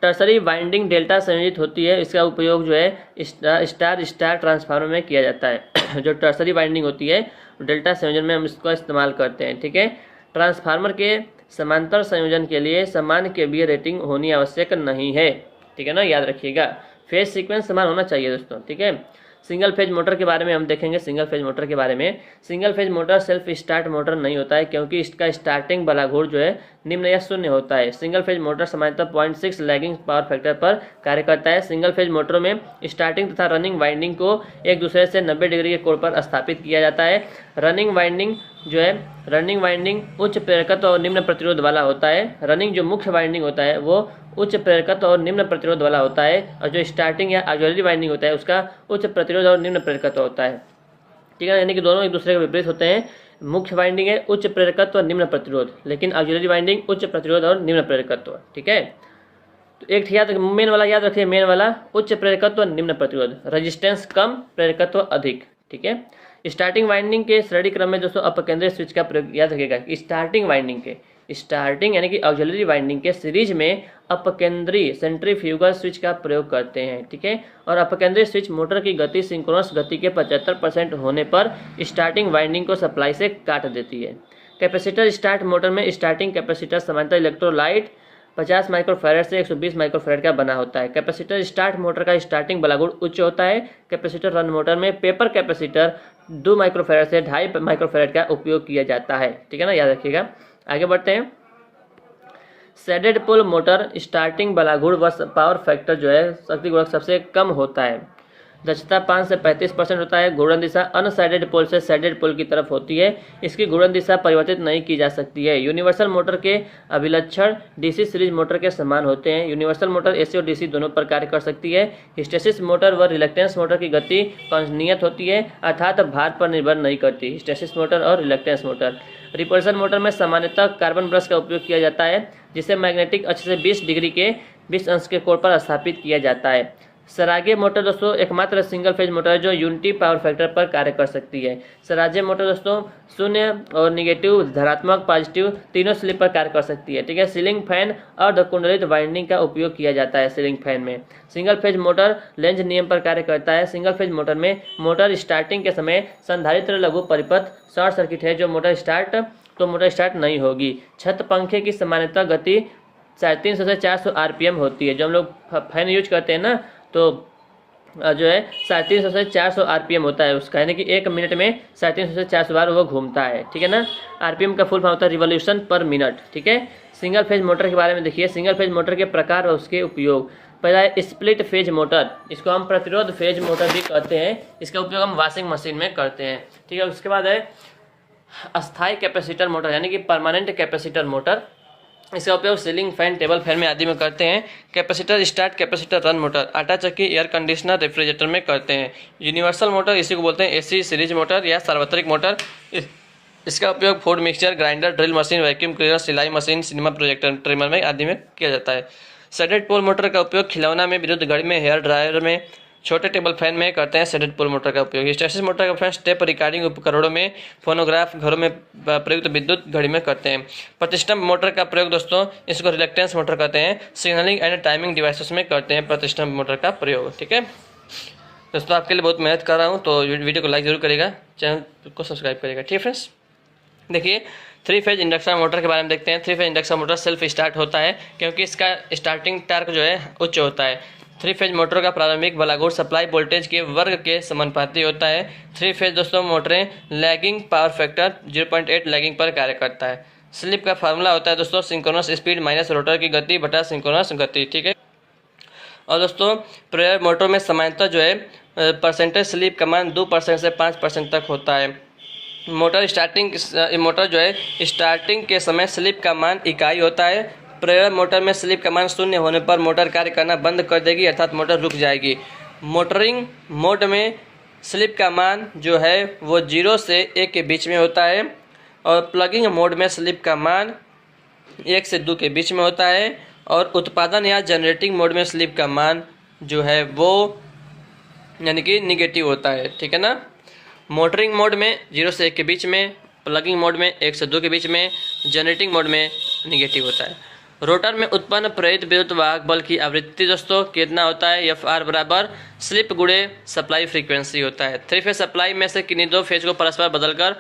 S1: टर्सरी वाइंडिंग डेल्टा संयोजित होती है। इसका उपयोग जो है स्टार ट्रांसफार्मर में किया जाता है। जो टर्सरी वाइंडिंग होती है डेल्टा संयोजन में हम इसका इस्तेमाल करते हैं। ठीक है। ट्रांसफार्मर के समांतर संयोजन के लिए समान केवीए रेटिंग होनी आवश्यक नहीं है। ठीक है ना, याद रखिएगा, फेज सीक्वेंस समान होना चाहिए दोस्तों। ठीक है। सिंगल फेज मोटर के बारे में हम देखेंगे। सिंगल फेज मोटर के बारे में, single phase motor self start motor नहीं होता है, क्योंकि इसका स्टार्टिंग बलाघूर जो है निम्न या शून्य होता है। सिंगल फेज मोटर सामान्यतः 0.6 लैगिंग पावर फैक्टर पर कार्य करता है। सिंगल फेज मोटरों में स्टार्टिंग तथा रनिंग वाइंडिंग को एक दूसरे से 90 डिग्री के कोण पर स्थापित किया जाता है। रनिंग वाइंडिंग उच्च प्रेरकत्व और निम्न प्रतिरोध वाला होता है। रनिंग जो मुख्य वाइंडिंग होता है वो उच्च प्रेरकत्व और निम्न प्रतिरोध वाला होता है, और जो स्टार्टिंग या ऑक्सिलरी वाइंडिंग होता है उसका उच्च प्रतिरोध और निम्न प्रेरकत्व होता है। ठीक है, यानी कि दोनों एक दूसरे के विपरीत होते हैं। मुख्य वाइंडिंग है उच्च प्रेरकत्व और निम्न प्रतिरोध, लेकिन ऑक्सिलरी वाइंडिंग उच्च प्रतिरोध और निम्न प्रेरकत्व। ठीक है। तो एक मेन वाला याद रखिए, मेन वाला उच्च प्रेरकत्व और निम्न प्रतिरोध, रेजिस्टेंस कम, प्रेरकत्व अधिक। ठीक है। स्टार्टिंग वाइंडिंग के श्रेणी क्रम में दोस्तों अपकेंद्रीय स्विच का प्रयोग याद रखिएगा। स्टार्टिंग यानी कि ऑक्सिलरी वाइंडिंग के सीरीज में अपकेंद्रीय सेंट्रीफ्यूगल स्विच का प्रयोग करते हैं। ठीक है। और अपकेंद्रीय स्विच मोटर की गति सिंक्रोनस गति के 75% होने पर स्टार्टिंग वाइंडिंग को सप्लाई से काट देती है। कैपेसिटर स्टार्ट मोटर में स्टार्टिंग कैपेसिटर सामान्यतः इलेक्ट्रोलाइट 50 माइक्रोफैरड से 120 माइक्रोफैरड का बना होता है। कैपेसिटर स्टार्ट मोटर का स्टार्टिंग बलागुण उच्च होता है। कैपेसिटर रन मोटर में पेपर कैपेसिटर 2 माइक्रोफैरड से 2.5 माइक्रोफैरड का उपयोग किया जाता है। ठीक है ना, याद रखिएगा। आगे बढ़ते हैं। शेडेड पोल मोटर स्टार्टिंग बलागुण व पावर फैक्टर जो है शक्ति गुणक सबसे कम होता है। दक्षता 5 से 35% होता है। घूर्णन दिशा अनशेडेड पोल से शेडेड पोल की तरफ होती है। इसकी घूर्णन दिशा परिवर्तित नहीं की जा सकती है। यूनिवर्सल मोटर के अभिलक्षण डीसी सीरीज मोटर के समान होते हैं। यूनिवर्सल मोटर एसी और डीसी दोनों पर कार्य कर सकती है। हिस्टेसिस मोटर व रिलक्टेंस मोटर की गति नियत होती है, अर्थात भार पर निर्भर नहीं करती। हिस्टेसिस मोटर और रिलक्टेंस मोटर। रिपल्सन मोटर में सामान्यतः कार्बन ब्रश का उपयोग किया जाता है, जिसे मैग्नेटिक अक्ष से 20 अंश के कोण पर स्थापित किया जाता है। सरागे मोटर दोस्तों एकमात्र सिंगल फेज मोटर है जो यूनिटी पावर फैक्टर पर कार्य कर सकती है। सराजे मोटर दोस्तों शून्य और निगेटिव, धनात्मक, पॉजिटिव तीनों स्लिप पर कार्य कर सकती है। ठीक है। सीलिंग फैन और अर्धकुंडलित वाइंडिंग का उपयोग किया जाता है सीलिंग फैन में। सिंगल फेज मोटर लेंज नियम पर कार्य करता है। सिंगल फेज मोटर में मोटर स्टार्टिंग के समय संधारित्र लघु परिपथ शॉर्ट सर्किट है, जो मोटर स्टार्ट नहीं होगी। छत पंखे की सामान्यतः गति 350 से 400 RPM होती है। जो हम लोग फैन यूज करते हैं ना, तो जो है 350 से 400 RPM होता है उसका, यानी कि 1 मिनट में 350 से 400 बार वो घूमता है। ठीक है ना। RPM का फुल फॉर्म होता है रिवोल्यूशन पर मिनट। ठीक है। सिंगल फेज मोटर के बारे में देखिए। सिंगल फेज मोटर के प्रकार और उसके उपयोग। पहला है स्प्लिट फेज मोटर, इसको हम प्रतिरोध फेज मोटर भी कहते हैं। इसका उपयोग हम वॉशिंग मशीन में करते हैं। ठीक है। उसके बाद है अस्थायी कैपेसिटर मोटर, यानी कि परमानेंट कैपेसिटर मोटर। इसका उपयोग सीलिंग फैन, टेबल फैन में आदि में करते हैं। Capacitor start capacitor run motor आटा चक्की, एयर कंडीशनर, रेफ्रिजरेटर में करते हैं। यूनिवर्सल मोटर इसी को बोलते हैं एसी सीरीज मोटर या सार्वत्रिक मोटर। इसका उपयोग food mixture, grinder, drill machine, vacuum cleaner, सिलाई मशीन, सिनेमा प्रोजेक्टर, ट्रिमर में आदि में किया जाता है। शेडेड पोल मोटर का उपयोग खिलौना में, विद्युत घड़ी में, हेयर ड्रायर में, छोटे टेबल फैन में करते हैं शेडेड पोल मोटर का उपयोग। हिस्टेसिस मोटर का उपयोग स्टेप रिकॉर्डिंग उपकरणों में, फोनोग्राफ घरों में प्रयुक्त विद्युत घड़ी में करते हैं। प्रतिष्ठम्भ मोटर का प्रयोग दोस्तों इसको रिलक्टेंस मोटर कहते हैं, सिग्नलिंग एंड टाइमिंग डिवाइसेस में करते हैं प्रतिष्ठम्भ मोटर का प्रयोग। ठीक है। दोस्तों आपके लिए बहुत मेहनत कर रहा हूँ, तो वीडियो को लाइक जरूर करेगा, चैनल को सब्सक्राइब करेगा। ठीक है फ्रेंड्स, देखिए 3 फेज इंडक्शन मोटर के बारे में देखते हैं। 3 phase induction motor self start होता है क्योंकि इसका स्टार्टिंग टार्क जो है उच्च होता है। 3 फेज मोटर का प्रारंभिक बलागुड़ सप्लाई वोल्टेज के वर्ग के समानुपाती होता है। 3 फेज दोस्तों मोटरें लैगिंग पावर फैक्टर 0.8 लैगिंग पर कार्य करता है। स्लिप का फार्मूला होता है दोस्तों सिंक्रोनस स्पीड माइनस रोटर की गति बटा सिंक्रोनस गति। ठीक है, और दोस्तों प्रेयर मोटर में सामान्यतः जो है परसेंटेज स्लिप का मान 2% से 5% तक होता है। मोटर जो है स्टार्टिंग के समय स्लिप का मान इकाई होता है। प्रेरण मोटर में स्लिप का मान 0 होने पर मोटर कार्य करना बंद कर देगी, अर्थात मोटर रुक जाएगी। मोटरिंग मोड में स्लिप का मान जो है वो 0 से 1 के बीच में होता है, और प्लगिंग मोड में स्लिप का मान 1 से 2 के बीच में होता है, और उत्पादन या जनरेटिंग मोड में स्लिप का मान जो है वो यानी कि निगेटिव होता है। ठीक है ना, मोटरिंग मोड में 0 से 1 के बीच में, प्लगिंग मोड में 1 से 2 के बीच में, जनरेटिंग मोड में निगेटिव होता है। रोटर में उत्पन्न प्रेरित विद्युत वाहक बल की आवृत्ति दोस्तों कितना होता है? Fr बराबर स्लिप गुणे सप्लाई फ्रीक्वेंसी होता है। 3 फेज सप्लाई में से किन्हीं 2 फेज को परस्पर बदलकर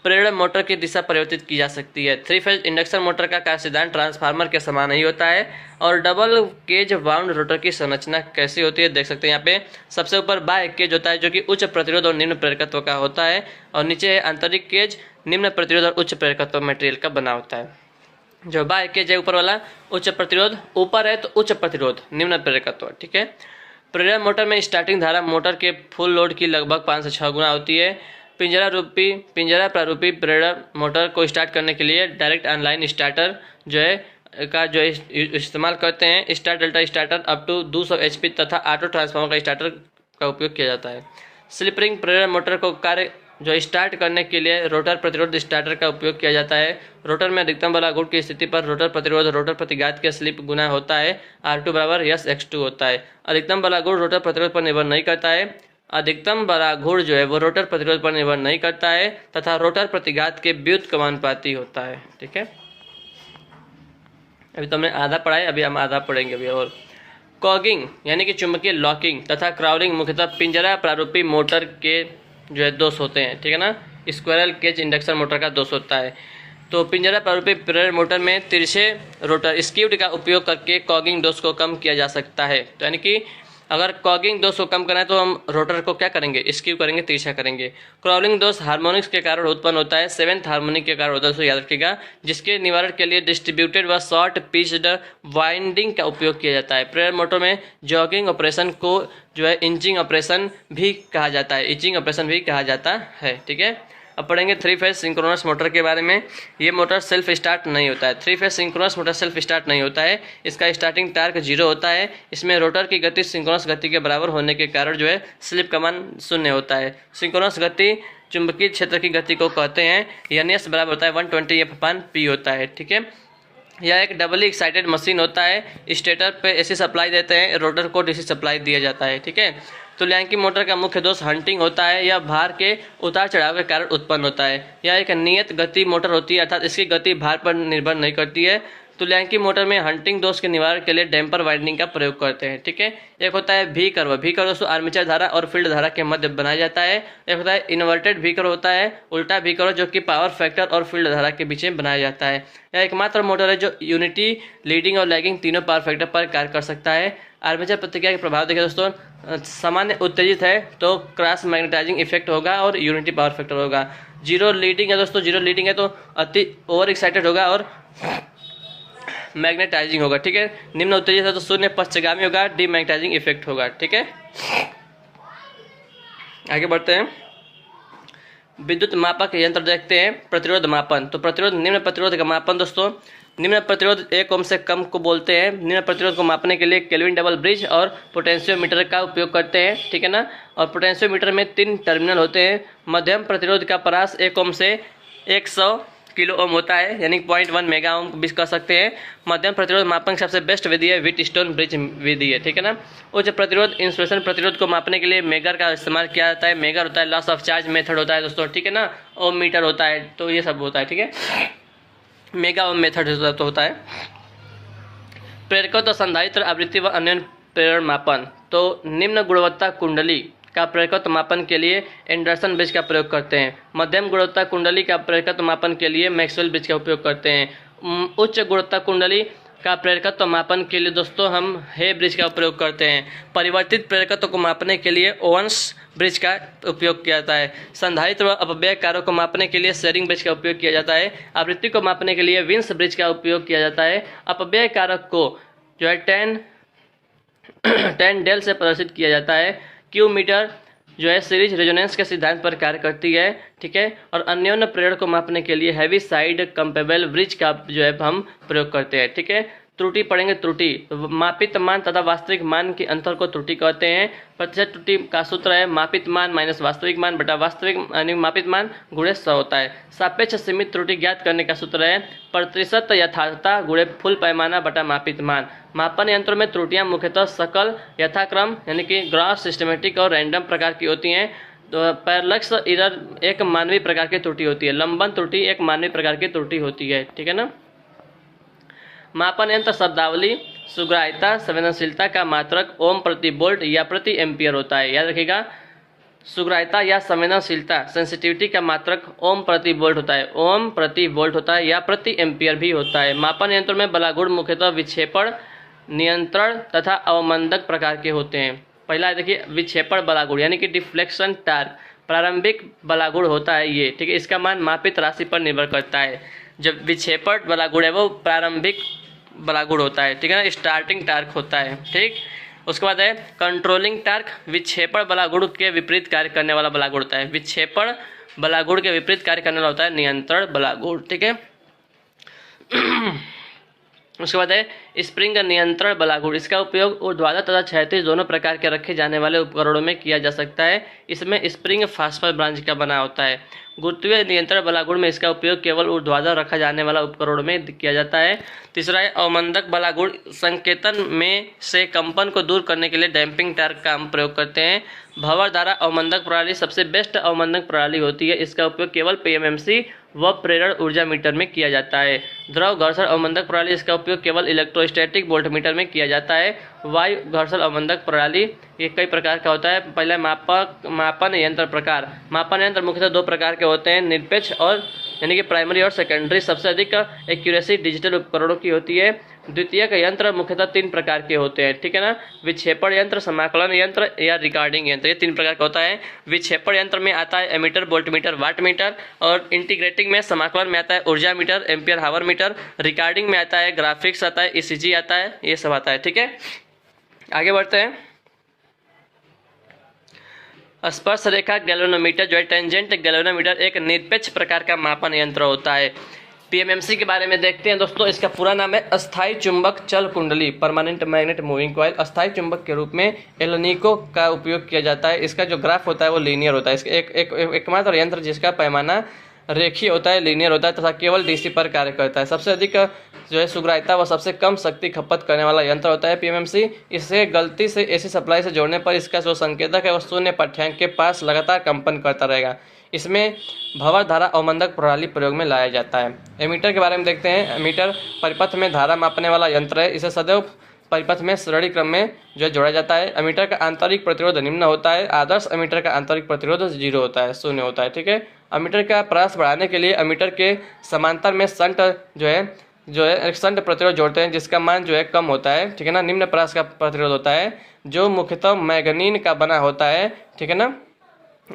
S1: प्रेरण मोटर की दिशा परिवर्तित की जा सकती है। 3 फेज इंडक्शन मोटर का कार्य सिद्धांत ट्रांसफार्मर के समान ही होता है। और डबल केज वाउंड रोटर की संरचना कैसी होती है देख सकते हैं यहाँ पे। सबसे ऊपर बाह्य केज होता है जो कि उच्च प्रतिरोध और निम्न प्रेरकत्व का होता है, और नीचे है आंतरिक केज, निम्न प्रतिरोध और उच्च प्रेरकत्व मटेरियल का बना होता है। जो बाह्य केज है ऊपर वाला उच्च प्रतिरोध, ऊपर है तो उच्च प्रतिरोध निम्न प्रेरकत्व। ठीक है, प्रेरण मोटर में स्टार्टिंग धारा मोटर के फुल लोड की लगभग 5 से 6 गुना होती है। पिंजरा प्रारूपी प्रेरण मोटर को स्टार्ट करने के लिए डायरेक्ट ऑनलाइन स्टार्टर जो है इस्तेमाल करते हैं। Star delta starter up to 200 HP तथा ऑटो ट्रांसफार्मर का स्टार्टर का उपयोग किया जाता है। स्लिप रिंग प्रेरण मोटर को कार्य जो स्टार्ट करने के लिए रोटर प्रतिरोध स्टार्टर का उपयोग किया जाता है। रोटर में अधिकतम बलागुड़ की स्थिति पर रोटर प्रतिरोध रोटर प्रतिघात के स्लिप गुना होता है। R2 बराबर S(x2) होता है। अधिकतम बलागुड़ रोटर प्रतिरोध पर निर्भर नहीं करता है। अधिकतम बलागुड़ जो है वो रोटर प्रतिरोध पर निर्भर नहीं करता है तथा रोटर प्रतिघात के व्युत्क्रमानुपाती होता है। ठीक है, अभी तो हमने आधा पढ़ा है, अभी हम आधा पढ़ेंगे अभी। और कॉगिंग यानी कि चुंबकीय लॉकिंग तथा क्राउलिंग मुख्यतः पिंजरा प्रारूपी मोटर के जो है दोष होते हैं। ठीक है ना, स्क्वायरल केज इंडक्शन मोटर का दोष होता है। तो पिंजरा प्रारूपी प्रेरण मोटर में तिरछे रोटर स्क्यूड का उपयोग करके कॉगिंग दोष को कम किया जा सकता है। तो यानी कि अगर कॉगिंग दोष को कम करना है तो हम रोटर को क्या करेंगे? स्क्यू करेंगे, तिरछा करेंगे। क्रॉलिंग दोष हार्मोनिक्स के कारण उत्पन्न होता है, 7th हार्मोनिक के कारण होता है, याद रखिएगा, जिसके निवारण के लिए डिस्ट्रीब्यूटेड व शॉर्ट पिच्ड वाइंडिंग का उपयोग किया जाता है। प्रेरण मोटर में जॉगिंग ऑपरेशन को जो है इंचिंग ऑपरेशन भी कहा जाता है, इचिंग ऑपरेशन भी कहा जाता है। ठीक है, अब पढ़ेंगे 3 फेज सिंक्रोनस मोटर के बारे में। ये मोटर सेल्फ स्टार्ट नहीं होता है। 3 phase synchronous motor self start नहीं होता है। इसका स्टार्टिंग टार्क 0 होता है। इसमें रोटर की गति सिंक्रोनस गति के बराबर होने के कारण जो है स्लिप का मान 0 होता है। सिंक्रोनस गति चुंबकीय क्षेत्र की गति को कहते हैं। NS बराबर होता है 120 F/P होता है। ठीक है, यह एक डबली एक्साइटेड मशीन होता है। स्टेटर पे AC सप्लाई देते हैं, रोटर को DC सप्लाई दिया जाता है। ठीक है, तुल्यांकी मोटर का मुख्य दोष हंटिंग होता है। यह भार के उतार चढ़ाव के कारण उत्पन्न होता है। यह एक नियत गति मोटर होती है, अर्थात इसकी गति भार पर निर्भर नहीं करती है। तुल्यांकी मोटर में हंटिंग दोष के निवारण के लिए डैम्पर वाइंडिंग का प्रयोग करते हैं। ठीक है, एक होता है V कर्व। V कर्व दोस्तों आर्मेचर धारा और फील्ड धारा के मध्य बनाया जाता है। एक होता है इन्वर्टेड V कर्व होता है, उल्टा V कर्व, जो कि पावर फैक्टर और फील्ड धारा के बीच में बनाया जाता है। यह एकमात्र मोटर है जो यूनिटी, लीडिंग और लैगिंग तीनों पावर फैक्टर पर कार्य कर सकता है। आर्मेचर प्रतिक्रिया के प्रभाव देखिए दोस्तों, सामान्य उत्तेजित है तो क्रॉस मैग्नेटाइजिंग इफेक्ट होगा और यूनिटी पावर फैक्टर होगा। जीरो लीडिंग है दोस्तों, जीरो लीडिंग है तो अति ओवर एक्साइटेड होगा और मैग्नेटाइजिंग होगा। ठीक है, निम्न उत्तेजित है तो शून्य पश्चगामी होगा, डीमैग्नेटाइजिंग इफेक्ट होगा। ठीक है, आगे बढ़ते हैं। विद्युत मापक यंत्र देखते हैं। प्रतिरोध मापन। तो प्रतिरोध, निम्न प्रतिरोध का मापन दोस्तों, निम्न प्रतिरोध 1 ओम से कम को बोलते हैं। निम्न प्रतिरोध को मापने के लिए केल्विन डबल ब्रिज और पोटेंशियोमीटर का उपयोग करते हैं। ठीक है ना, और पोटेंशियोमीटर में 3 टर्मिनल होते हैं। मध्यम प्रतिरोध का परास 1 ओम से 100 किलो ओम होता है, यानी 0.1 मेगा ओम भी कर सकते हैं। मध्यम प्रतिरोध मापन की सबसे बेस्ट विधि है व्हीटस्टोन ब्रिज विधि है। ठीक है ना, उच्च प्रतिरोध इंसुलेशन प्रतिरोध को मापने के लिए मेगर का इस्तेमाल किया जाता है। मेगर होता है लॉस ऑफ चार्ज मेथड होता है दोस्तों। ठीक है ना, ओम मीटर होता है, तो ये सब होता है। ठीक है, मेगा ओम मेथड तो होता है। प्रेरकों तो संधारित्र आवृत्ति व अन्य प्रेरण मापन। तो निम्न गुणवत्ता कुंडली का प्रेरकत्व मापन के लिए एंडरसन ब्रिज का प्रयोग करते हैं। मध्यम गुणवत्ता कुंडली का प्रेरकत्व मापन के लिए मैक्सवेल ब्रिज का उपयोग करते हैं। उच्च गुणवत्ता कुंडली का प्रेरकत्व मापन के लिए दोस्तों हम हे ब्रिज का प्रयोग करते हैं। परिवर्तित प्रेरकत्व को मापने के लिए ओवंस ब्रिज का उपयोग किया जाता है। संधारित्र व अपव्यय कारक को मापने के लिए शेरिंग ब्रिज का उपयोग किया जाता है। आवृत्ति को मापने के लिए विन्स ब्रिज का उपयोग किया जाता है। अपव्यय कारक को जो है 10 डेल से प्रदर्शित किया जाता है। क्यू मीटर जो है सीरीज रेजोनेंस के सिद्धांत पर कार्य करती है, ठीक है। और अन्योन्य प्रेरण को मापने के लिए हैवी साइड कंपेबल ब्रिज का जो है हम प्रयोग करते हैं, ठीक है। त्रुटि पढ़ेंगे। त्रुटि मापित मान तथा वास्तविक मान के अंतर को त्रुटि कहते हैं। प्रतिशत त्रुटि का सूत्र है मापित मान माइनस वास्तविक मान बटा वास्तविक यानी मापित मान गुणे 100 होता है। सापेक्ष सीमित त्रुटि ज्ञात करने का सूत्र है प्रतिशत यथार्थता गुणे फुल पैमाना बटा मापित मान। मापन यंत्रों में त्रुटियां मुख्यतः सकल यथाक्रम यानी कि ग्रॉस सिस्टमेटिक और रैंडम प्रकार की होती हैं। तो पैरेलक्स एरर एक मानवीय प्रकार की त्रुटि होती है। लंबन त्रुटि एक मानवीय प्रकार की त्रुटि होती है, ठीक है ना। मापन यंत्र शब्दावली सुग्राह्यता संवेदनशीलता का मात्रक ओम प्रति वोल्ट या प्रति एम्पियर होता है। याद रखिएगा, सुग्राह्यता या संवेदनशीलता सेंसिटिविटी का मात्रक ओम प्रति वोल्ट होता है। ओम प्रति वोल्ट होता है या प्रति एम्पियर भी होता है। मापन यंत्रों में बलागुण मुख्यतः विक्षेपण नियंत्रण तथा अवमंदक प्रकार के होते हैं। पहला देखिए विक्षेपण बलागुण यानी कि डिफ्लेक्शन टार्क प्रारंभिक बलागुण होता है ये, ठीक है। इसका मान मापित राशि पर निर्भर करता है। जब विक्षेपण बलागुण है वो प्रारंभिक बलागुण होता है, ठीक है ना, स्टार्टिंग टार्क होता है, ठीक। उसके बाद है कंट्रोलिंग टार्क विक्षेपण बलागुण के विपरीत कार्य करने वाला बलागुण होता है। विक्षेपण बलागुण के विपरीत कार्य करने वाला होता है नियंत्रण बलागुण, ठीक है। उसके बाद है स्प्रिंग नियंत्रण बलागुण। इसका उपयोग ऊर्ध्वाधर तथा क्षैतिज दोनों प्रकार के रखे जाने वाले उपकरणों में किया जा सकता है। इसमें स्प्रिंग फास्फर ब्रांच का बना होता है। गुरुत्वीय नियंत्रण बलागुण में इसका उपयोग केवल ऊर्ध्वाधर रखा जाने वाला उपकरणों में किया जाता है। तीसरा है अवमंदक बलागुण। संकेतन में से कंपन को दूर करने के लिए डैम्पिंग टार्क का हम प्रयोग करते हैं। भंवर धारा अवमंदक प्रणाली सबसे बेस्ट अवमंदक प्रणाली होती है। इसका उपयोग केवल पीएमएमसी व प्रेरण ऊर्जा मीटर में किया जाता है। द्रव घर्षण अवमंदक प्रणाली इसका उपयोग केवल इलेक्ट्रोस्टैटिक वोल्टमीटर में किया जाता है। वायु घर्षण अवमंदक प्रणाली ये कई प्रकार का होता है। पहला मापन यंत्र प्रकार। मापन यंत्र मुख्यतः दो प्रकार के होते हैं, निरपेक्ष और यानी कि प्राइमरी और सेकेंडरी। सबसे अधिक एक्यूरेसी डिजिटल उपकरणों की होती है। द्वितीयक यंत्र मुख्यतः 3 प्रकार के होते हैं, ठीक है ना। विक्षेपण यंत्र, समाकलन यंत्र या रिकॉर्डिंग यंत्र, ये 3 प्रकार का होता है। विक्षेपण यंत्र में आता है एमीटर, वोल्टमीटर, वाटमीटर। और इंटीग्रेटिंग में समाकलन में आता है ऊर्जा मीटर, एम्पियर हावर मीटर। रिकॉर्डिंग में आता है ग्राफिक्स आता है, ईसीजी आता है, ये सब आता है, ठीक है। आगे बढ़ते हैं। स्पर्श रेखा गैल्वेनोमीटर जो है टेंजेंट गैल्वेनोमीटर एक निरपेक्ष प्रकार का मापन यंत्र होता है। पीएमएमसी के बारे में देखते हैं दोस्तों। इसका पूरा नाम है अस्थायी चुंबक चल कुंडली, परमानेंट मैग्नेट मूविंग कॉइल। अस्थायी चुंबक के रूप में एलनिको का उपयोग किया जाता है। इसका जो ग्राफ होता है वो लीनियर होता है। इसका एकमात्र यंत्र जिसका पैमाना रेखीय होता है, लीनियर होता है तथा केवल डीसी पर कार्य करता है। सबसे अधिक जो है सुग्राह्यता व सबसे कम शक्ति खपत करने वाला यंत्र होता है पीएमएमसी। इसे गलती से एसी सप्लाई से जोड़ने पर इसका जो संकेतक है वो शून्य पाठ्यांक के पास लगातार कंपन करता रहेगा। इसमें भंवर धारा अवमंदक प्रणाली प्रयोग में लाया जाता है। एमीटर के बारे में देखते हैं। एमीटर परिपथ में धारा मापने वाला यंत्र है। इसे सदैव परिपथ में श्रेणी क्रम में जो है जोड़ा जाता है। एमीटर का आंतरिक प्रतिरोध निम्न होता है। आदर्श एमीटर का आंतरिक प्रतिरोध 0 होता है, 0 होता है, ठीक है। एमीटर का प्रयास बढ़ाने के लिए एमीटर के समांतर में शंट जो है शंट प्रतिरोध जोड़ते हैं जिसका मान जो है कम होता है, ठीक है ना। निम्न प्रयास का प्रतिरोध होता है जो मुख्यतः मैग्नीन का बना होता है, ठीक है ना।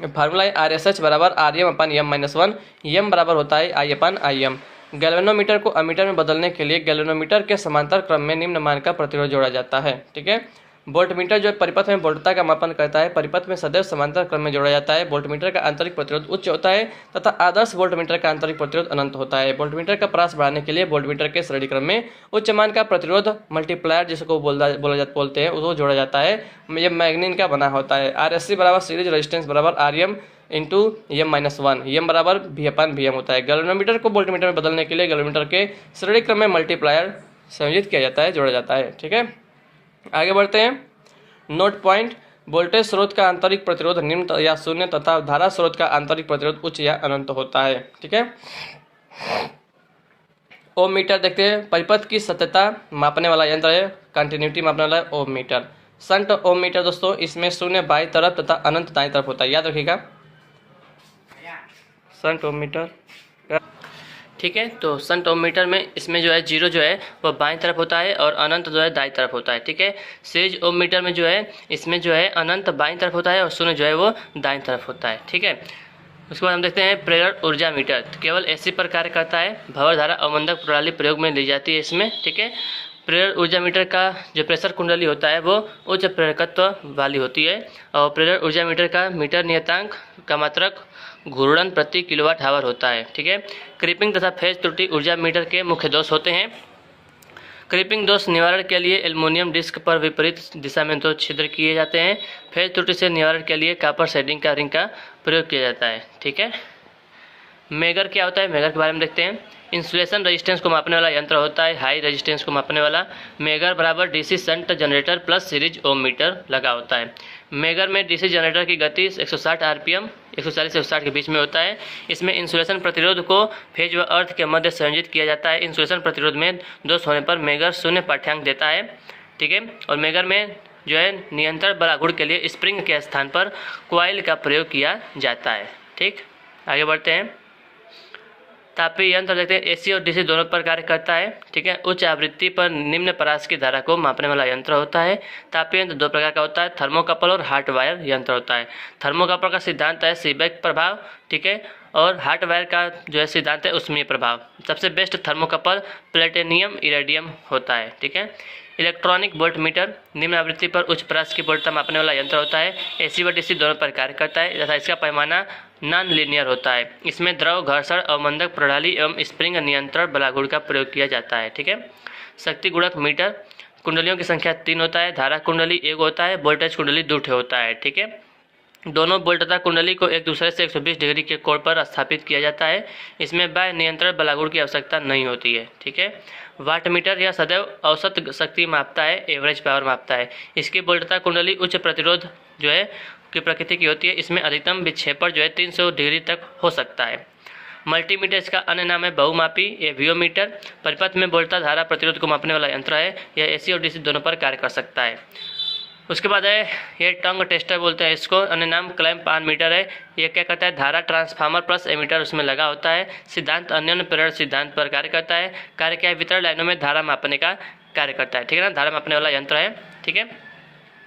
S1: फार्मूला है RSH बराबर Rm/m-1। m बराबर होता है I/Im। गैल्वेनोमीटर को अमीटर में बदलने के लिए गैल्वेनोमीटर के समांतर क्रम में निम्न मान का प्रतिरोध जोड़ा जाता है, ठीक है। वोल्टमीटर जो परिपथ में वोल्टता का मापन करता है। परिपथ में सदैव समांतर क्रम में जोड़ा जाता है। वोल्टमीटर का आंतरिक प्रतिरोध उच्च होता है तथा आदर्श वोल्टमीटर का आंतरिक प्रतिरोध अनंत होता है। वोल्टमीटर का प्रयास बढ़ाने के लिए वोल्टमीटर के श्रेणी क्रम में उच्च मान का प्रतिरोध मल्टीप्लायर जिसको बोलते हैं वो जोड़ा जाता है। ये मैग्नीन का बना होता है। RSC बराबर सीरीज रेजिस्टेंस बराबर Rm × m-1। m बराबर V/Vm होता है। गैल्वेनोमीटर को वोल्टमीटर में बदलने के लिए गैल्वेनोमीटर के श्रेणी क्रम में मल्टीप्लायर संयोजित किया जाता है, जोड़ा जाता है, ठीक है। आगे बढ़ते हैं। Note point. वोल्टेज स्रोत का आंतरिक प्रतिरोध निम्न या शून्य तथा धारा स्रोत का आंतरिक प्रतिरोध उच्च या अनंत होता है, ठीक है। ओम मीटर देखते हैं। परिपथ की सत्यता मापने वाला यंत्र है। कंटिन्यूटी मापने वाला है ओम मीटर। शंट ओम मीटर दोस्तों, इसमें शून्य बाईं तरफ तथा अनंत दाईं तरफ होता है, याद रखिएगा शंट ओम मीटर। ठीक है, तो शंट ओम मीटर में इसमें जो है जीरो जो है वो बाईं तरफ होता है और अनंत जो है दाईं तरफ होता है। ठीक है, सीरीज ओम मीटर में जो है इसमें जो है अनंत बाईं तरफ होता है और शून्य जो है वो दाईं तरफ होता है। ठीक है, उसके बाद हम देखते हैं प्रेरण ऊर्जा मीटर, केवल एसी पर कार्य करता है, भंवर धारा अवमंदक प्रणाली प्रयोग में ली जाती है इसमें। ठीक है, प्रेरण ऊर्जा मीटर का जो प्रेशर कुंडली होता है वो उच्च प्रेरकत्व वाली होती है और प्रेरण ऊर्जा मीटर का मीटर नियतांक का मात्रक घूर्णन प्रति किलोवाट आवर होता है। ठीक है, क्रीपिंग तथा फेज त्रुटि ऊर्जा मीटर के मुख्य दोष होते हैं। क्रीपिंग दोष निवारण के लिए एल्युमिनियम डिस्क पर विपरीत दिशा में 2 छिद्र किए जाते हैं। फेज त्रुटि से निवारण के लिए कॉपर शेडिंग का रिंग का प्रयोग किया जाता है। ठीक है, मेगर क्या होता है, मेगर के बारे में देखते हैं। इंसुलेशन रेजिस्टेंस को मापने वाला यंत्र होता है, हाई रेजिस्टेंस को मापने वाला। मेगर बराबर DC shunt generator plus series ohmmeter लगा होता है। मेगर में डीसी जनरेटर की गति 160 आरपीएम 140 से 160 के बीच में होता है। इसमें इंसुलेशन प्रतिरोध को फेज व अर्थ के मध्य संयोजित किया जाता है। इंसुलेशन प्रतिरोध में दोष होने पर मेगर 0 पाठ्यांक देता है। ठीक है, और मेगर में जो है नियंत्रण बलागुड़ के लिए स्प्रिंग के स्थान पर कॉइल का प्रयोग किया जाता है। ठीक, आगे बढ़ते हैं। तापीय यंत्र देखते हैं, एसी और डीसी दोनों पर कार्य करता है। ठीक है, उच्च आवृत्ति पर निम्न परास की धारा को मापने वाला यंत्र होता है। तापीय यंत्र 2 प्रकार का होता है, थर्मोकपल और हॉट वायर यंत्र होता है। थर्मोकपल का सिद्धांत है सीबेक प्रभाव। ठीक है, और हॉट वायर का जो है सिद्धांत है उष्मीय प्रभाव। सबसे बेस्ट थर्मोकपल प्लेटिनियम इरेडियम होता है। ठीक है, इलेक्ट्रॉनिक वोल्ट मीटर निम्न आवृत्ति पर उच्च परास की वोल्टता मापने वाला यंत्र होता है। एसी व डीसी दोनों पर कार्य करता है तथा इसका पैमाना नॉन लीनियर होता है। इसमें द्रव घर्षण अवमंदक प्रणाली एवं स्प्रिंग नियंत्रण बलागुड़ का प्रयोग किया जाता है। ठीक है, शक्ति गुणक मीटर कुंडलियों की संख्या 3 होता है, धारा कुंडली 1 होता है, वोल्टेज कुंडली 2 होता है। ठीक है, दोनों बोल्ट तथा कुंडली को एक दूसरे से 120 डिग्री के कोण पर स्थापित किया जाता है। इसमें बाह्य नियंत्रण बलागुड़ की आवश्यकता नहीं होती है। ठीक है, वाट मीटर यह सदैव औसत शक्ति मापता है, एवरेज पावर मापता है। इसकी बोल्ट तथा कुंडली उच्च प्रतिरोध जो है की प्रकृति की होती है। इसमें अधिकतम विक्षेपण जो है 300 डिग्री तक हो सकता है। मल्टीमीटर इसका अन्य नाम है बहुमापी एवियोमीटर। परिपथ में बोल्ट धारा प्रतिरोध को मापने वाला यंत्र है। यह एसी और डीसी दोनों पर कार्य कर सकता है। उसके बाद है ये टंग टेस्टर बोलते हैं इसको, अन्य नाम क्लैंप ऑन मीटर है। ये क्या करता है, धारा ट्रांसफार्मर प्लस एमीटर उसमें लगा होता है। सिद्धांत अन्योन्य प्रेरण सिद्धांत पर कार्य करता है। कार्य क्या है, वितरण लाइनों में धारा मापने का कार्य करता है। ठीक है ना, धारा मापने वाला यंत्र है। ठीक है,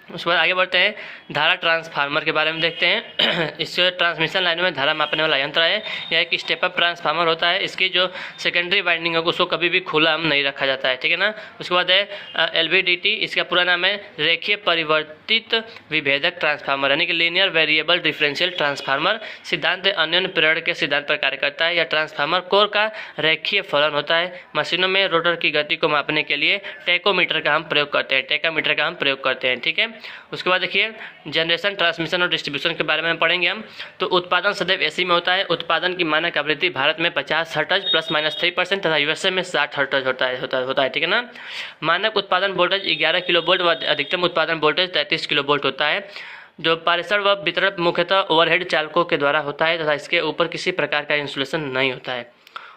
S1: उसके बाद आगे बढ़ते हैं, धारा ट्रांसफार्मर के बारे में देखते हैं। इस ट्रांसमिशन लाइन में धारा मापने वाला यंत्र है। यह एक स्टेप अप ट्रांसफार्मर होता है। इसकी जो सेकेंडरी वाइंडिंग है उसको कभी भी खुला हम नहीं रखा जाता है। ठीक है ना, उसके बाद है LVDT, इसका पूरा नाम है रेखीय परिवर्तित विभेदक ट्रांसफार्मर यानी कि लीनियर वेरिएबल डिफरेंशियल ट्रांसफार्मर। सिद्धांत अन्योन्य प्रेरण के सिद्धांत पर कार्य करता है। यह ट्रांसफार्मर कोर का रेखीय फलन होता है। मशीनों में रोटर की गति को मापने के लिए टेकोमीटर का हम प्रयोग करते हैं, टेकामीटर का हम प्रयोग करते हैं। ठीक है, उसके बाद देखिए जनरेशन, ट्रांसमिशन और डिस्ट्रीब्यूशन के बारे में पढ़ेंगे हम। तो उत्पादन सदैव एसी में होता है। उत्पादन की मानक आवृत्ति भारत में 50 हर्ट्ज ±3% तथा यूएसए में 60 हर्ट्ज होता है। ठीक है ना, मानक उत्पादन वोल्टेज 11 किलो वोल्ट व अधिकतम उत्पादन वोल्टेज 33 किलो वोल्ट होता है। जो पारेषण व वितरण मुख्यतः ओवरहेड चालकों के द्वारा होता है तथा इसके ऊपर किसी प्रकार का इंसुलेशन नहीं होता है।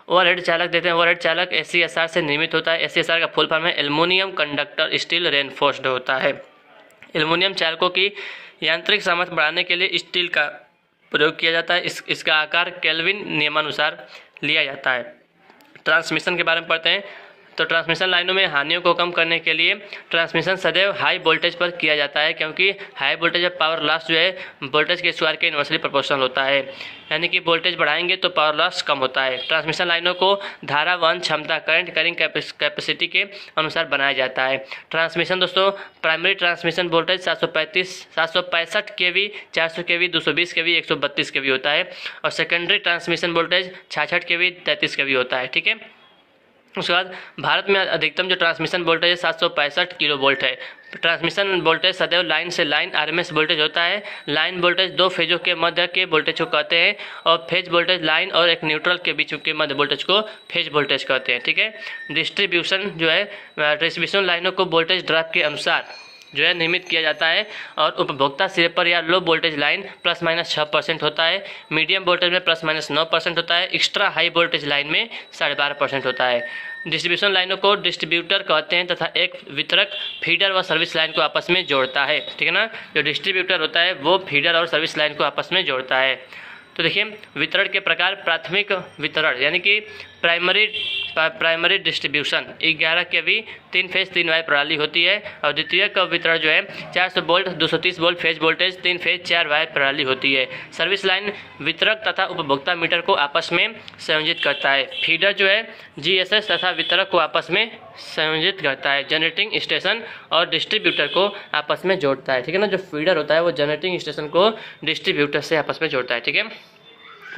S1: ओवरहेड चालक देते हैं, ओवरहेड चालक SCSR से निर्मित होता है। SCSR का फुल फॉर्म है एल्युमिनियम कंडक्टर स्टील रेनफोर्स्ड होता है। एल्युमिनियम चालकों की यांत्रिक सामर्थ्य बढ़ाने के लिए स्टील का प्रयोग किया जाता है। इसका आकार केल्विन नियमानुसार लिया जाता है। ट्रांसमिशन के बारे में पढ़ते हैं। तो ट्रांसमिशन लाइनों में हानियों को कम करने के लिए ट्रांसमिशन सदैव हाई वोल्टेज पर किया जाता है, क्योंकि हाई वोल्टेज पर पावर लॉस जो है वोल्टेज के स्क्वायर के इनवर्सली प्रोपोर्शनल होता है। यानी कि वोल्टेज बढ़ाएंगे तो पावर लॉस कम होता है। ट्रांसमिशन लाइनों को धारा वहन क्षमता करंट कैरिंग कैपेसिटी के अनुसार बनाया जाता है। ट्रांसमिशन दोस्तों, primary transmission voltage 765 kV, 400 kV, 220 kV, 132 kV होता है और secondary transmission voltage 66 kV, 33 kV होता है। ठीक है, उसके बाद भारत में अधिकतम जो ट्रांसमिशन वोल्टेज है 765 किलो वोल्ट है। ट्रांसमिशन वोल्टेज सदैव लाइन से लाइन RMS वोल्टेज होता है। लाइन वोल्टेज 2 फेजों के मध्य के वोल्टेज को कहते हैं और फेज वोल्टेज लाइन और एक न्यूट्रल के बीच के मध्य वोल्टेज को फेज वोल्टेज कहते हैं। ठीक है, डिस्ट्रीब्यूशन जो है डिस्ट्रीब्यूशन लाइनों को वोल्टेज ड्रॉप के अनुसार जो है निर्मित किया जाता है और उपभोक्ता सिरे पर या लो वोल्टेज लाइन ±6% होता है, मीडियम वोल्टेज में ±9% होता है, एक्स्ट्रा हाई वोल्टेज लाइन में 12.5% होता है। डिस्ट्रीब्यूशन लाइनों को डिस्ट्रीब्यूटर कहते हैं तथा एक वितरक फीडर व सर्विस लाइन को आपस में जोड़ता है, ठीक है ना। जो डिस्ट्रीब्यूटर होता है वो फीडर और सर्विस लाइन को आपस में जोड़ता है। तो देखिए वितरण के प्रकार, प्राथमिक वितरण यानी कि primary distribution 11 kV 3 phase 3 wire प्रणाली होती है, और द्वितीयक वितरण जो है 400 volt 230 volt phase voltage 3 phase 4 wire प्रणाली होती है। सर्विस लाइन वितरक तथा उपभोक्ता मीटर को आपस में संयोजित करता है। फीडर जो है GSS तथा वितरक को आपस में संयोजित करता है। जनरेटिंग स्टेशन और डिस्ट्रीब्यूटर को आपस में जोड़ता है, ठीक है ना। जो फीडर होता है वो जनरेटिंग स्टेशन को डिस्ट्रीब्यूटर से आपस में जोड़ता है, ठीक है।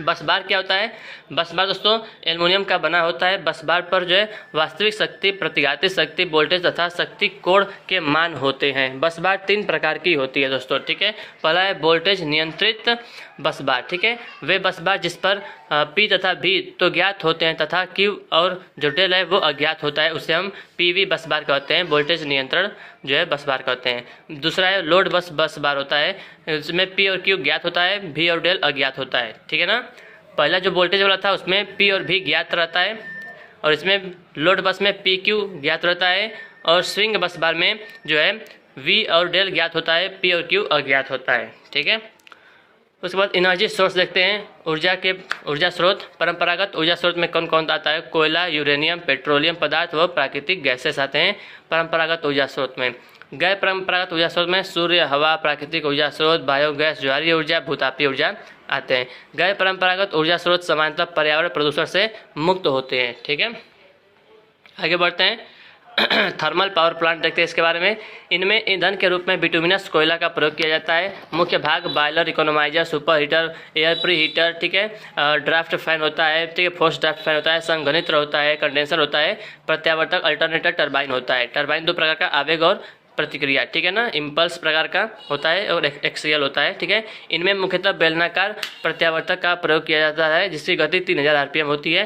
S1: बस बार क्या होता है? बस बार दोस्तों एल्युमिनियम का बना होता है। बस बार पर जो है वास्तविक शक्ति, प्रतिघाती शक्ति, वोल्टेज तथा शक्ति कोण के मान होते हैं। बस बार 3 प्रकार की होती है दोस्तों, ठीक है। पहला है वोल्टेज नियंत्रित बस बार, ठीक है। वे बस बार जिस पर P तथा V तो ज्ञात होते हैं तथा Q और जो डेल है वो अज्ञात होता है, उसे हम PV बस बार कहते हैं, वोल्टेज नियंत्रण जो है बस बार कहते हैं। दूसरा है लोड बस बार होता है, इसमें P और Q ज्ञात होता है, V और डेल अज्ञात होता है, ठीक है ना। पहला जो वोल्टेज वाला था उसमें P और V ज्ञात रहता है, और इसमें लोड बस में PQ ज्ञात रहता है, और स्विंग बस बार में जो है V और डेल ज्ञात होता है, P और Q अज्ञात होता है, ठीक है। उसके बाद एनर्जी सोर्स देखते हैं। ऊर्जा स्रोत, परंपरागत ऊर्जा स्रोत में कौन कौन आता है? कोयला, यूरेनियम, पेट्रोलियम पदार्थ व प्राकृतिक गैसेस आते हैं परंपरागत ऊर्जा स्रोत में। गैर परंपरागत ऊर्जा स्रोत में सूर्य, हवा, प्राकृतिक ऊर्जा स्रोत, बायोगैस, ज्वारीय ऊर्जा, भूतापीय ऊर्जा आते हैं। गैर परंपरागत ऊर्जा स्रोत सामान्यतः पर्यावरण प्रदूषण से मुक्त होते हैं, ठीक है। आगे बढ़ते हैं। थर्मल पावर प्लांट देखते हैं इसके बारे में। इनमें ईंधन के रूप में बिटुमिनस कोयला का प्रयोग किया जाता है। मुख्य भाग boiler, economiser, super heater, air pre heater, ठीक है, ड्राफ्ट फैन होता है, ठीक है, फोर्स ड्राफ्ट फैन होता है, संघनित्र होता है, कंडेंसर होता है, प्रत्यावर्तक अल्टरनेटर टरबाइन होता है। टरबाइन 2 प्रकार का, आवेग और प्रतिक्रिया, ठीक है ना। इम्पल्स प्रकार का होता है और एक्सियल होता है, ठीक है। इनमें मुख्यतः बेलनाकार प्रत्यावर्तक का प्रयोग किया जाता है जिसकी गति 3000 RPM होती है।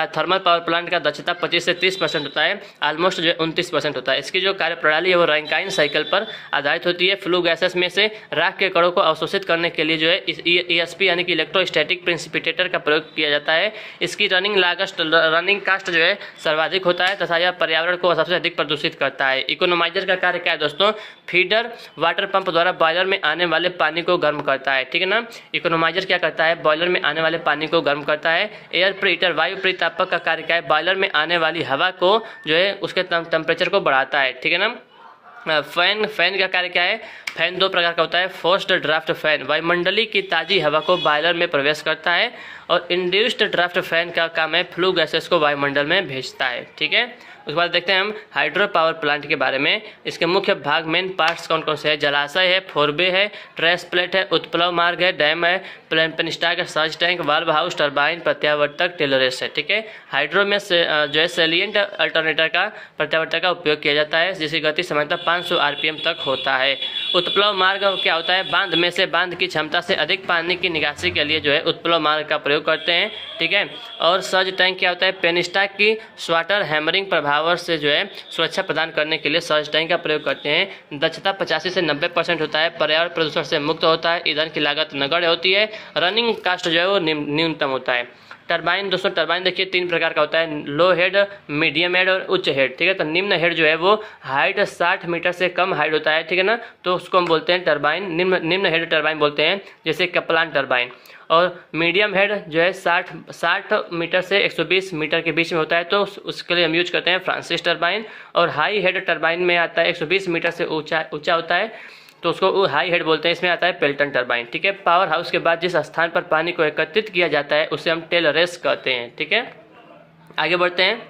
S1: थर्मल पावर प्लांट का दक्षता 25 से 30% होता है, ऑलमोस्ट जो है 29% होता है। इसकी जो कार्य प्रणाली है वो रैंकाइन साइकिल पर आधारित होती है। फ्लू गैसेस में से राख के कणों को अवशोषित करने के लिए जो है ESP यानी कि इलेक्ट्रोस्टैटिक प्रिसिपिटेटर का प्रयोग किया जाता है। इसकी रनिंग कास्ट जो है सर्वाधिक होता है तथा यह पर्यावरण को सबसे अधिक प्रदूषित करता है। इकोनोमाइजर का कार्य क्या है दोस्तों? फीडर वाटर पंप द्वारा बॉयलर में आने वाले पानी को गर्म करता है, ठीक है ना। इकोनोमाइजर क्या करता है? बॉयलर में आने वाले पानी को गर्म करता है। एयर प्रीहीटर वायु परितापक का कार्य क्या है? बॉयलर में आने वाली हवा को जो है उसके टेम्परेचर को बढ़ाता है, ठीक है ना। फैन का कार्य क्या है? फैन 2 प्रकार का होता है। फोर्स्ड ड्राफ्ट फैन वायुमंडली की ताजी हवा को बॉयलर में प्रवेश करता है, और इंड्यूस्ड ड्राफ्ट फैन का काम है फ्लू गैसेस को वायुमंडल में भेजता है, ठीक है। उसके बाद देखते हैं हम हाइड्रो पावर प्लांट के बारे में। इसके मुख्य भाग, मेन पार्ट्स कौन कौन से है? जलाशय है, फोरबे है, ट्रेस प्लेट है, उत्प्लव मार्ग है, डैम है, पेनिस्टाक है, surge tank, valve house, turbine, प्रत्यावर्तक, टेलरेस है, ठीक है। हाइड्रो में जो है सेलिएंट अल्टरनेटर का प्रत्यावर्तक का उपयोग किया जाता है जिसकी गति सामान्यतः 500 RPM तक होता है। उत्प्लव मार्ग क्या होता है? बांध में से बांध की क्षमता से अधिक पानी की निकासी के लिए जो है उत्प्लव मार्ग का प्रयोग करते हैं, ठीक है। और सर्ज टैंक क्या होता है? पेनिस्टाक की स्वाटर हैमरिंग प्रभाव से जो है सुरक्षा प्रदान करने के लिए सर्ज टैंक का प्रयोग करते हैं। दक्षता 85 से 90% होता है, पर्यावरण प्रदूषण से मुक्त होता है, ईंधन की लागत नगण्य होती है, रनिंग कास्ट जो है वो न्यूनतम होता है। टरबाइन दोस्तों, टरबाइन देखिए 3 प्रकार का होता है। लो हेड, मीडियम हेड और उच्च हेड, ठीक है। तो निम्न हेड जो है वो हाइट 60 मीटर से कम हाइट होता है, ठीक है ना, तो उसको हम बोलते हैं टरबाइन, निम्न हेड टरबाइन बोलते हैं, जैसे कप्लान टरबाइन। और मीडियम हेड जो है 60 मीटर से 120 मीटर के बीच में होता है, तो उसके लिए हम यूज करते हैं फ्रांसिस टरबाइन। और हाई हेड टरबाइन में आता है 120 मीटर से ऊंचा होता है, तो उसको हाई हेड बोलते हैं। इसमें आता है पेल्टन टरबाइन, ठीक है। पावर हाउस के बाद जिस स्थान पर पानी को एकत्रित किया जाता है उसे हम टेलरेस कहते हैं, ठीक है। आगे बढ़ते हैं।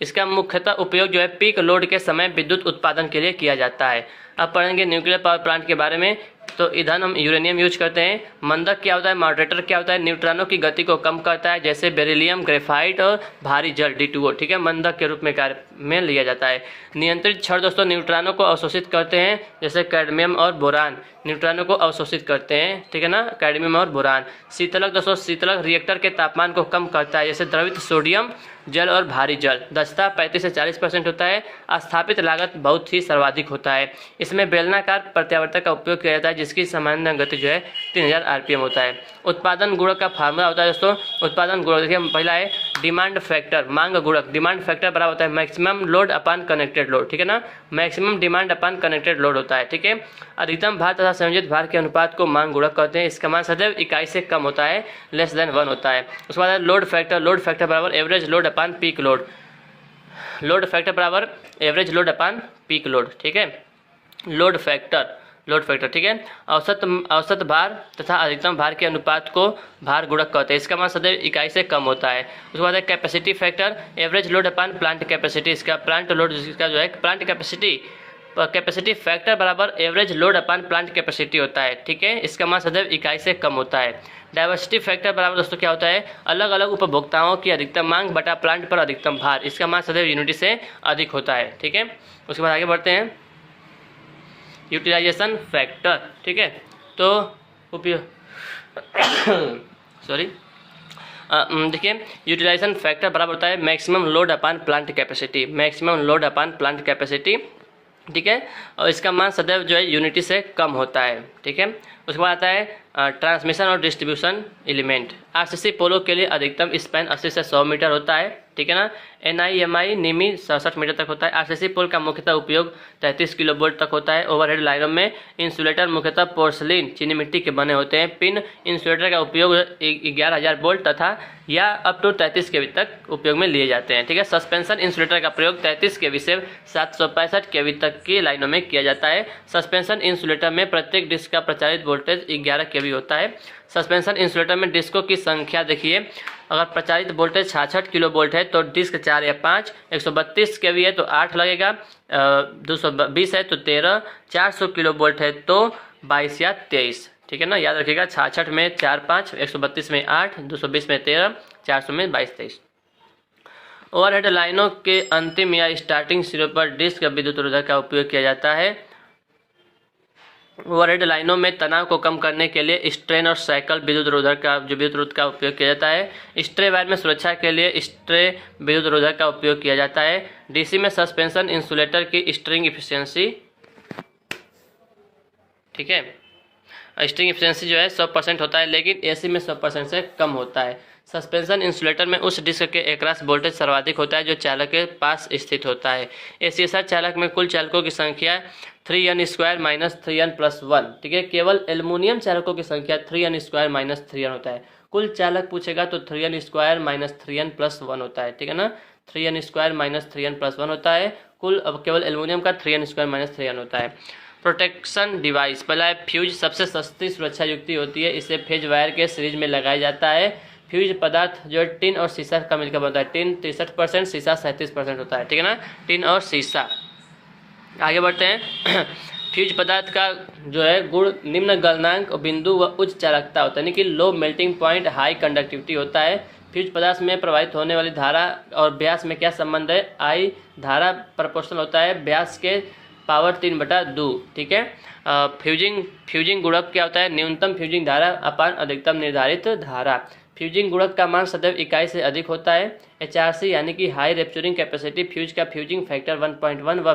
S1: इसका मुख्यतः उपयोग जो है पीक लोड के समय विद्युत उत्पादन के लिए किया जाता है। अब पढ़ेंगे न्यूक्लियर पावर प्लांट के बारे में। तो ईंधन हम यूरेनियम यूज करते हैं। मंदक क्या होता है? मॉडरेटर क्या होता है? न्यूट्रॉनों की गति को कम करता है, जैसे बेरिलियम, ग्रेफाइट और भारी जल D2O, ठीक है, मंदक के रूप में कार्य में लिया जाता है। नियंत्रित क्षण दोस्तों न्यूट्रॉनों को अवशोषित करते हैं, जैसे कैडमियम और बोरान न्यूट्रॉनों को अवशोषित करते हैं, ठीक है ना, कैडमियम और बोरान। शीतलक दोस्तों, शीतलक रिएक्टर के तापमान को कम करता है, जैसे द्रवित सोडियम, जल और भारी जल। दक्षता 35 से 40% होता है। स्थापित लागत बहुत ही सर्वाधिक होता है। इसमें बेलनाकार प्रत्यावर्तक का उपयोग किया जाता है, जिसकी सामान्य गति जो है 3000 RPM होता है। उत्पादन गुणक का फार्मूला होता है दोस्तों, उत्पादन गुणक देखिए पहला है डिमांड फैक्टर, मांग गुणक। डिमांड फैक्टर बराबर होता है मैक्सिमम लोड अपान कनेक्टेड लोड, ठीक है ना, मैक्सिमम डिमांड अपान कनेक्टेड लोड होता है, ठीक है। अधिकतम भार तथा संयोजित भार के अनुपात को मांग गुणक कहते हैं। इसका मान सदैव इकाई से कम होता है, लेस देन 1 होता है। उसके बाद लोड फैक्टर, लोड फैक्टर बराबर एवरेज लोड अपान पीक लोड। लोड फैक्टर बराबर एवरेज लोड अपान पीक लोड, ठीक है। लोड फैक्टर, ठीक है। औसत भार तथा अधिकतम भार के अनुपात को भार गुणक कहते हैं। इसका मान सदैव इकाई से कम होता है। उसके बाद है कैपेसिटी फैक्टर, एवरेज लोड अपान प्लांट कैपेसिटी। इसका प्लांट लोड, जिसका जो है प्लांट कैपेसिटी फैक्टर बराबर एवरेज लोड अपान प्लांट कैपेसिटी होता है, ठीक है। इसका मान सदैव इकाई से कम होता है। डाइवर्सिटी फैक्टर बराबर दोस्तों क्या होता है, अलग अलग उपभोक्ताओं की अधिकतम मांग बटा प्लांट पर अधिकतम भार। इसका मान सदैव यूनिटी से अधिक होता है, ठीक है। उसके बाद आगे बढ़ते हैं, यूटिलाइजेशन फैक्टर, ठीक है। तो सॉरी देखिए यूटिलाइजेशन फैक्टर बराबर होता है मैक्सिमम लोड अपान प्लांट कैपेसिटी, मैक्सिमम लोड अपान प्लांट कैपेसिटी, ठीक है। और इसका मान सदैव जो है यूनिटी से कम होता है, ठीक है। उसके बाद आता है ट्रांसमिशन और डिस्ट्रीब्यूशन एलिमेंट। RCC पोलो के लिए अधिकतम स्पैन 80 से 100 मीटर होता है, ठीक है ना। NIMI निमी 67 मीटर तक होता है। RCC पोल का मुख्यतः उपयोग 33 किलोवोल्ट तक होता है। ओवरहेड लाइनों में इंसुलेटर मुख्यतः पोर्सलिन चीनी मिट्टी के बने होते हैं। पिन इंसुलेटर का उपयोग 11,000 वोल्ट तथा या अप टू 33 kV तक उपयोग में लिए जाते हैं, ठीक है। सस्पेंशन इंसुलेटर का प्रयोग 33 kV से 765 kV तक की लाइनों में किया जाता है। सस्पेंशन इंसुलेटर में प्रत्येक डिस्क का प्रचारित वोल्टेज 11 kV होता है। सस्पेंशन इंसुलेटर में डिस्कों की संख्या देखिए, अगर प्रचारित वोल्टेज 66 किलो वोल्ट है तो डिस्क 4 या 5, 132 kV है तो 8 लगेगा, 220 है तो 13, 400 किलो वोल्ट है तो 22 या 23, ठीक है ना। याद रखिएगा 66 में 4 5, 132 में 8, 220 में 13, 400 में 22 23। ओवरहेड लाइनों के अंतिम या स्टार्टिंग सिरों पर डिस्क विद्युत रोधक का उपयोग किया जाता है। ओवरहेड लाइनों में तनाव को कम करने के लिए स्ट्रेन और साइकिल विद्युत रोधक का उपयोग किया जाता है। स्ट्रे वायर में सुरक्षा के लिए स्ट्रे विद्युत रोधक का उपयोग किया जाता है। DC में सस्पेंशन इंसुलेटर की स्ट्रिंग इफिशियंसी, ठीक है, स्ट्रिंग इफिशियंसी जो है 100% होता है, लेकिन AC में 100% से कम होता है। सस्पेंशन इंसुलेटर में उस डिस्क के एकरास वोल्टेज सर्वाधिक होता है जो चालक के पास स्थित होता है। ACSR चालक में कुल चालकों की संख्या 3n² - 3n+1, ठीक है। केवल एल्युमिनियम चालकों की संख्या 3n² - 3n होता है। कुल चालक पूछेगा तो 3n² - 3n+1 होता है, ठीक है ना। 3n² - 3n+1 होता है कुल, अब केवल एल्युमिनियम का 3n² - 3n होता है। प्रोटेक्शन डिवाइस, पहला है फ्यूज, सबसे सस्ती सुरक्षा युक्ति होती है। इसे फेज वायर के सीरीज में लगाया जाता है। फ्यूज पदार्थ जो है टिन और शीशा का मिलकर बनता है। टिन 63%, शीशा 37% होता है, ठीक है ना, टिन और शीशा। आगे बढ़ते हैं फ्यूज पदार्थ का जो है गुण निम्न गलनांक बिंदु व उच्च चालकता होता है, यानी कि low melting point, high conductivity होता है। फ्यूज पदार्थ में प्रवाहित होने वाली धारा और व्यास में क्या संबंध है, I धारा प्रोपोर्शनल होता है व्यास के पावर 3/2, ठीक है। फ्यूजिंग गुणक क्या होता है, न्यूनतम फ्यूजिंग धारा अपान अधिकतम निर्धारित धारा। फ्यूजिंग गुणक का मान सदैव इकाई से अधिक होता है। HRC यानी कि हाई रेप्चरिंग कैपेसिटी फ्यूज का फ्यूजिंग फैक्टर 1.1 व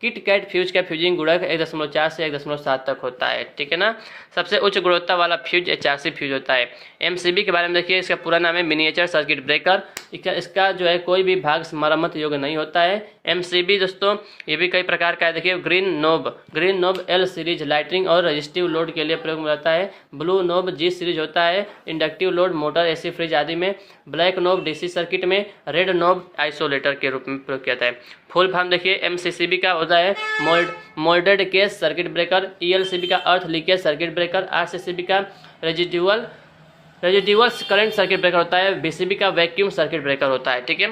S1: किट कैट फ्यूज का फ्यूजिंग गुणक 1.4 से 1.7 तक होता है, ठीक है ना। सबसे उच्च गुणवत्ता वाला फ्यूज HRC फ्यूज होता है। MCB के बारे में देखिए, इसका पूरा नाम है मिनिएचर सर्किट ब्रेकर। इसका जो है कोई भी भाग मरम्मत योग्य नहीं होता है। MCB दोस्तों ये भी कई प्रकार का है, देखिए green knob L series lighting और रजिस्टिव लोड के लिए प्रयोग में आता है। ब्लू नोब G सीरीज होता है inductive load, motor, AC fridge आदि में। ब्लैक नोब DC सर्किट में। रेड नोब आइसोलेटर के रूप में प्रयोग किया जाता है। फुल फॉर्म देखिए, MCCB का होता है moulded case circuit breaker, ELCB का अर्थ लीकेज सर्किट ब्रेकर, RCCB का रेजिडुअल करंट सर्किट ब्रेकर होता है, BCB का वैक्यूम सर्किट ब्रेकर होता है, ठीक है।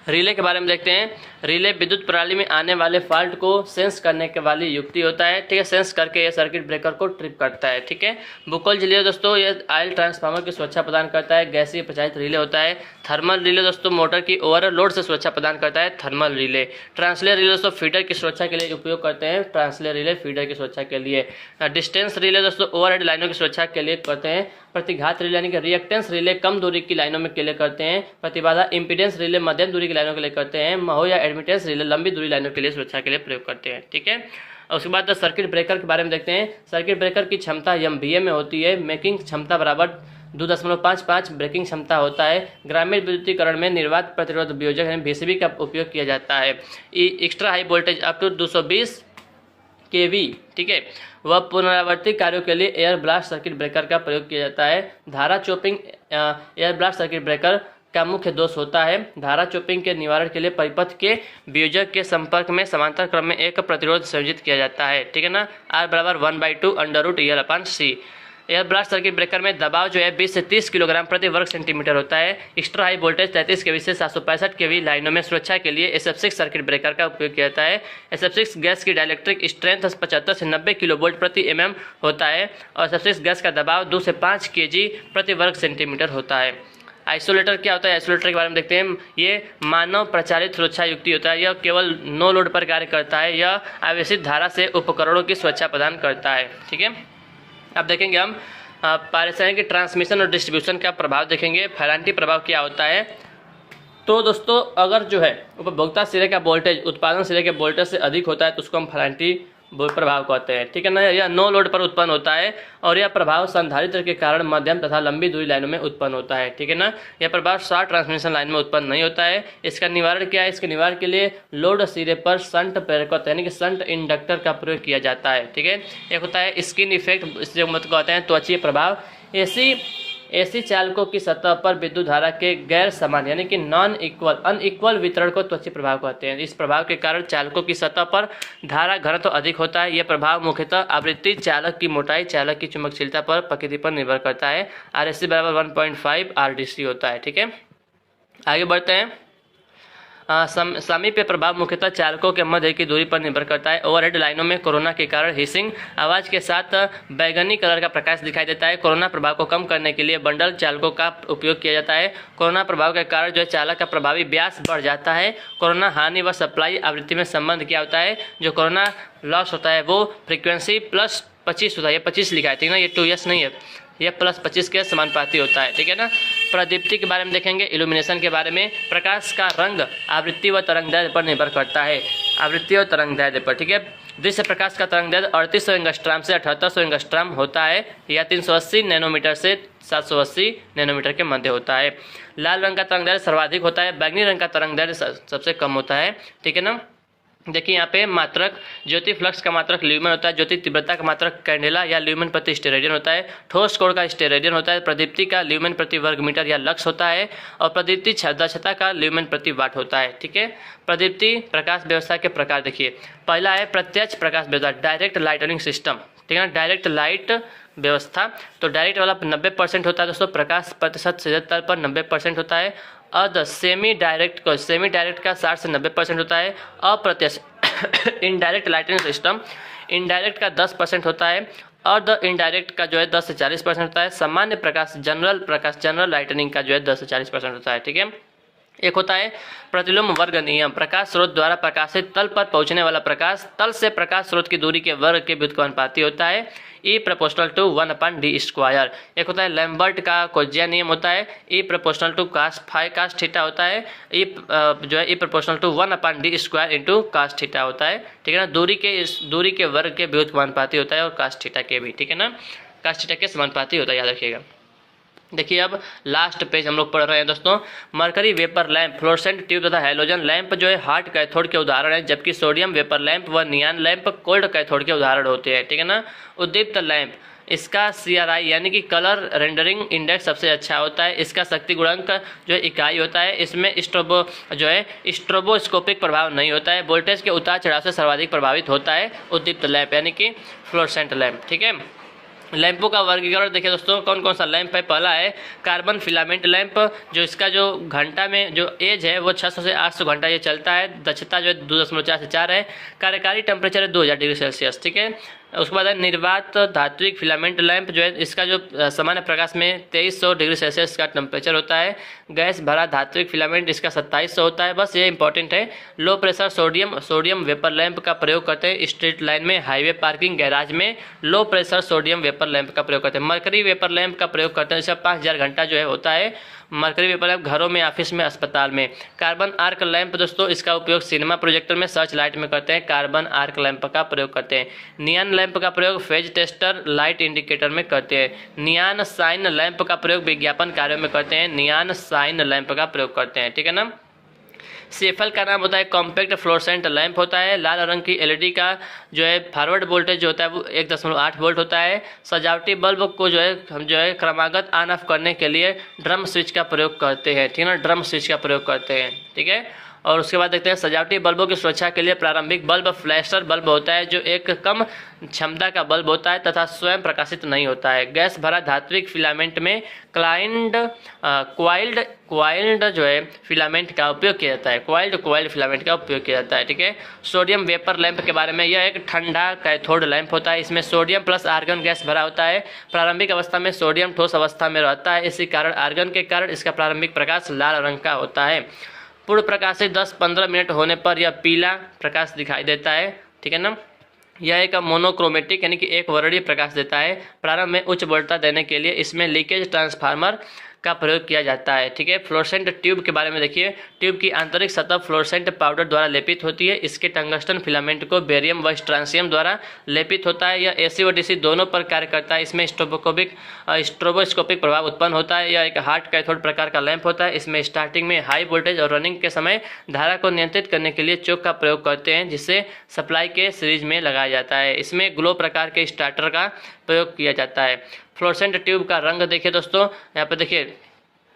S1: रिले के बारे में देखते हैं। रिले विद्युत प्रणाली में आने वाले फॉल्ट को सेंस करने के वाली युक्ति होता है, ठीक है। सेंस करके ये सर्किट ब्रेकर को ट्रिप करता है, ठीक है। बुकोल रिले दोस्तों ये ऑयल ट्रांसफार्मर की सुरक्षा प्रदान करता है, गैसीय प्रचारित रिले होता है। थर्मल रिले दोस्तों मोटर की ओवरलोड से सुरक्षा प्रदान करता है, थर्मल रिले। ट्रांसलेट रिले दोस्तों फीडर की सुरक्षा के लिए उपयोग करते हैं, ट्रांसलेट रिले फीडर की सुरक्षा के लिए। डिस्टेंस रिले दोस्तों ओवरहेड लाइनों की सुरक्षा के लिए करते हैं। प्रतिघात रिले यानी कि रिएक्टेंस रिले कम दूरी की लाइनों में के लिए करते हैं। प्रतिबाधा इंपीडेंस रिले मध्यम दूरी की लाइनों के लिए करते हैं। महो या एडमिटेंस रिले लंबी दूरी लाइनों के लिए सुरक्षा के लिए प्रयोग करते हैं, ठीक है। और उसके बाद सर्किट ब्रेकर के बारे में देखते हैं। सर्किट ब्रेकर की क्षमता MVA में होती है। मेकिंग क्षमता बराबर 2.55 ब्रेकिंग क्षमता होता है। ग्रामीण विद्युतीकरण में निर्वात प्रतिरोध वियोजक यानी VCB का उपयोग किया जाता है। Extra high voltage up to 220 kV, ठीक है। वह पुनरावर्ती कार्यों के लिए एयर ब्लास्ट सर्किट ब्रेकर का प्रयोग किया जाता है। धारा chopping air blast circuit breaker का मुख्य दोष होता है धारा चोपिंग के निवारण के लिए परिपथ के वियोजक के संपर्क में समांतर क्रम में एक प्रतिरोध संयोजित किया जाता है, ठीक है ना। R बराबर 1/2 एयर ब्लास्ट सर्किट ब्रेकर में दबाव जो है 20 से 30 किलोग्राम प्रति वर्ग सेंटीमीटर होता है। एक्स्ट्रा हाई वोल्टेज 33 kV से 765 kV लाइनों में सुरक्षा के लिए SF6 सर्किट ब्रेकर का उपयोग किया जाता है। SF6 गैस की डाइलेक्ट्रिक स्ट्रेंथ 75 से 90 किलोवोल्ट प्रति mm होता है और SF6 गैस का दबाव 2 से 5 kg प्रति वर्ग सेंटीमीटर होता है। आइसोलेटर क्या होता है? आइसोलेटर के बारे में देखते हैं। ये मानव प्रचारित सुरक्षा युक्ति होता है। यह केवल नो लोड पर कार्य करता है। यह आवेशित धारा से उपकरणों की सुरक्षा प्रदान करता है, ठीक है। अब देखेंगे हम पारिश्रमिक ट्रांसमिशन और डिस्ट्रीब्यूशन का प्रभाव देखेंगे। फेरांटी प्रभाव क्या होता है? तो दोस्तों अगर जो है उपभोक्ता सिरे का वोल्टेज उत्पादन सिरे के वोल्टेज से अधिक होता है तो उसको हम फेरांटी प्रभाव कहते हैं, ठीक है ना। यह नो लोड पर उत्पन्न होता है और यह प्रभाव संधारित्र के कारण मध्यम तथा लंबी दूरी लाइनों में उत्पन्न होता है, ठीक है ना। यह प्रभाव शॉर्ट ट्रांसमिशन लाइन में उत्पन्न नहीं होता है। इसका निवारण क्या है? इसके निवारण के लिए लोड सिरे पर शंट प्रेरक यानी कि शंट इंडक्टर का प्रयोग किया जाता है, ठीक है। एक होता है स्किन इफेक्ट, इससे मत कहते हैं त्वचीय प्रभाव। ऐसी चालकों की सतह पर विद्युत धारा के गैर समान यानी कि अनइक्वल वितरण को त्वचीय प्रभाव कहते हैं। इस प्रभाव के कारण चालकों की सतह पर धारा घनत्व अधिक होता है। यह प्रभाव मुख्यतः आवृत्ति, चालक की मोटाई, चालक की चुंबकशीलता पर प्रकृति पर निर्भर करता है। RSC बराबर 1.5 RDC होता है, ठीक है। आगे बढ़ते हैं। सामीप्य प्रभाव मुख्यतः चालकों के मध्य की दूरी पर निर्भर करता है। ओवरहेड लाइनों में कोरोना के कारण हिसिंग आवाज के साथ बैगनी कलर का प्रकाश दिखाई देता है। कोरोना प्रभाव को कम करने के लिए बंडल चालकों का उपयोग किया जाता है। कोरोना प्रभाव के कारण जो है चालक का प्रभावी व्यास बढ़ जाता है। कोरोना हानि व सप्लाई आवृत्ति में संबंध क्या होता है? जो कोरोना लॉस होता है वो फ्रीक्वेंसी प्लस 25 होता है। ये 25 लिखा है, ठीक है ना, ये 2S नहीं है, यह प्लस 25 के समानुपाती होता है, ठीक है ना। प्रदीप्ति के बारे में देखेंगे, इल्यूमिनेशन के बारे में। प्रकाश का रंग आवृत्ति व तरंगदैर्ध्य पर निर्भर करता है, आवृत्ति और तरंगदैर्ध्य पर, ठीक है। दृश्य प्रकाश का तरंगदैर्ध्य 3800 एंगस्ट्राम से 7800 एंगस्ट्राम होता है या 380 नैनोमीटर से 780 नैनोमीटर के मध्य होता है। लाल रंग का तरंगदैर्ध्य सर्वाधिक होता है, बैंगनी रंग का तरंगदैर्ध्य सबसे कम होता है, ठीक है ना। देखिए यहाँ पे मात्रक ज्योति फ्लक्स का मात्रक ल्यूमेन होता है। ज्योति तीव्रता का मात्रक कैंडेला या ल्यूमेन प्रति स्टेरेडियन होता है। ठोस कोण का स्टेरेडियन होता है। प्रदीप्ति का ल्यूमेन प्रति वर्ग मीटर या लक्स होता है और प्रदीप्ति दक्षता का ल्यूमेन प्रति वाट होता है, ठीक है। प्रदीप्ति प्रकाश व्यवस्था के प्रकार देखिए। पहला है प्रत्यक्ष प्रकाश व्यवस्था, डायरेक्ट लाइटनिंग सिस्टम, ठीक है ना। डायरेक्ट लाइट व्यवस्था तो डायरेक्ट वाला 90% होता है दोस्तों, प्रकाश प्रतिशत स्तर पर 90% होता है। सेमी डायरेक्ट का 60 से 90% होता है। अप्रत्यक्ष इनडायरेक्ट लाइटिंग सिस्टम, इनडायरेक्ट का 10% होता है और द इनडायरेक्ट का जो है 10 से 40% होता है। सामान्य प्रकाश जनरल लाइटनिंग का जो है 10 से 40% होता है, ठीक है। एक होता है प्रतिलोम वर्ग नियम, प्रकाश स्रोत द्वारा प्रकाशित तल पर पहुंचने वाला प्रकाश तल से प्रकाश स्रोत की दूरी के वर्ग के व्युत्क्रमानुपाती होता है। E proportional to 1/d²। एक होता है लैम्बर्ट का कोज्जिया नियम होता है। E proportional to cos theta होता है। जो है E proportional to 1/d² into cos theta होता है, ठीक है ना। दूरी के वर्ग के व्युत्क्रमानुपाती होता है और cos थीटा के भी, ठीक है ना, cos थीटा के समानुपाती होता है, याद रखिएगा। देखिए अब लास्ट पेज हम लोग पढ़ रहे हैं दोस्तों। Mercury vapour lamp, fluorescent tube तथा हैलोजन लैंप जो है हार्ड कैथोड के उदाहरण है, जबकि सोडियम वेपर लैंप व नियान लैंप कोल्ड कैथोड के उदाहरण होते हैं, ठीक है ना। उद्दीप्त लैंप, इसका CRI यानी कि कलर रेंडरिंग इंडेक्स सबसे अच्छा होता है। इसका शक्ति गुणांक जो है इकाई होता है। इसमें स्ट्रोबोस्कोपिक प्रभाव नहीं होता है। वोल्टेज के उतार चढ़ाव से सर्वाधिक प्रभावित होता है उद्दीप्त लैंप यानी कि फ्लोरेसेंट लैंप, ठीक है। लैंपों का वर्गीकरण देखिए दोस्तों, कौन कौन सा लैंप है। पहला है कार्बन फिलामेंट लैंप, जो इसका जो घंटा में जो एज है वो 600 से 800 घंटा ये चलता है। दक्षता जो है 2.4 से 4 है। कार्यकारी टेम्परेचर है 2000 डिग्री सेल्सियस, ठीक है। उसके बाद है निर्वात धात्विक फिलामेंट लैंप, जो है इसका जो सामान्य प्रकाश में 2300 डिग्री सेल्सियस का टेम्परेचर होता है। गैस भरा धात्विक फिलामेंट इसका 2700 होता है। बस ये इंपॉर्टेंट है। Low pressure sodium vapour lamp का प्रयोग करते हैं स्ट्रीट लाइन में, हाईवे, पार्किंग, गैराज में low pressure sodium vapour lamp का प्रयोग करते हैं। मरकरी वेपर लैंप का प्रयोग करते हैं, इसका 5000 घंटा जो है होता है। मरकरी वेपर लैंप घरों में, ऑफिस में, अस्पताल में। कार्बन आर्क लैंप दोस्तों, इसका उपयोग सिनेमा प्रोजेक्टर में, सर्च लाइट में करते हैं। कार्बन आर्क लैंप का प्रयोग करते हैं। नियॉन लैंप का प्रयोग फेज टेस्टर, लाइट इंडिकेटर में करते हैं। नियॉन साइन लैंप का प्रयोग विज्ञापन कार्यों में करते हैं। नियॉन साइन लैंप का प्रयोग करते हैं, ठीक है ना। सेफल का नाम होता है कॉम्पैक्ट फ्लोरेसेंट लैंप होता है। लाल रंग की एलईडी का जो है फॉरवर्ड वोल्टेज जो होता है वो 1.8 वोल्ट होता है। सजावटी बल्ब को जो है हम जो है क्रमागत ऑन ऑफ करने के लिए ड्रम स्विच का प्रयोग करते हैं, ठीक है ना। ड्रम स्विच का प्रयोग करते हैं, ठीक है। और उसके बाद देखते हैं सजावटी बल्बों की सुरक्षा के लिए प्रारंभिक बल्ब फ्लैशर बल्ब होता है, जो एक कम क्षमता का बल्ब होता है तथा स्वयं प्रकाशित नहीं होता है। गैस भरा धात्विक फिलामेंट में क्वाइल्ड जो है फिलामेंट का उपयोग किया जाता है। क्वाइल्ड फिलामेंट का उपयोग किया जाता है, ठीक है। सोडियम वेपर लैंप के बारे में, यह एक ठंडा कैथोड लैंप होता है। इसमें सोडियम प्लस आर्गन गैस भरा होता है। प्रारंभिक अवस्था में सोडियम ठोस अवस्था में रहता है, इसी कारण आर्गन के कारण इसका प्रारंभिक प्रकाश लाल रंग का होता है। पूर्ण प्रकाश से 10-15 मिनट होने पर यह पीला प्रकाश दिखाई देता है, ठीक है ना। यह एक मोनोक्रोमेटिक यानी कि एक वर्णीय प्रकाश देता है। प्रारंभ में उच्च वोल्टता देने के लिए इसमें लीकेज ट्रांसफार्मर का प्रयोग किया जाता है, ठीक है। फ्लोरेसेंट ट्यूब के बारे में देखिए, ट्यूब की आंतरिक सतह फ्लोरेसेंट पाउडर द्वारा लेपित होती है। इसके टंगस्टन फिलामेंट को बेरियम व स्ट्रांसियम द्वारा लेपित होता है। यह एसी व डीसी दोनों पर कार्य करता है। इसमें स्ट्रोबोस्कोपिक प्रभाव उत्पन्न होता है। यह एक हार्ड कैथोड प्रकार का लैंप होता है। इसमें स्टार्टिंग में हाई वोल्टेज और रनिंग के समय धारा को नियंत्रित करने के लिए चोक का प्रयोग करते हैं, जिससे सप्लाई के सीरीज में लगाया जाता है। इसमें ग्लो प्रकार के स्टार्टर का प्रयोग किया जाता है। फ्लोरेसेंट ट्यूब का रंग देखिए दोस्तों, यहाँ पर देखिए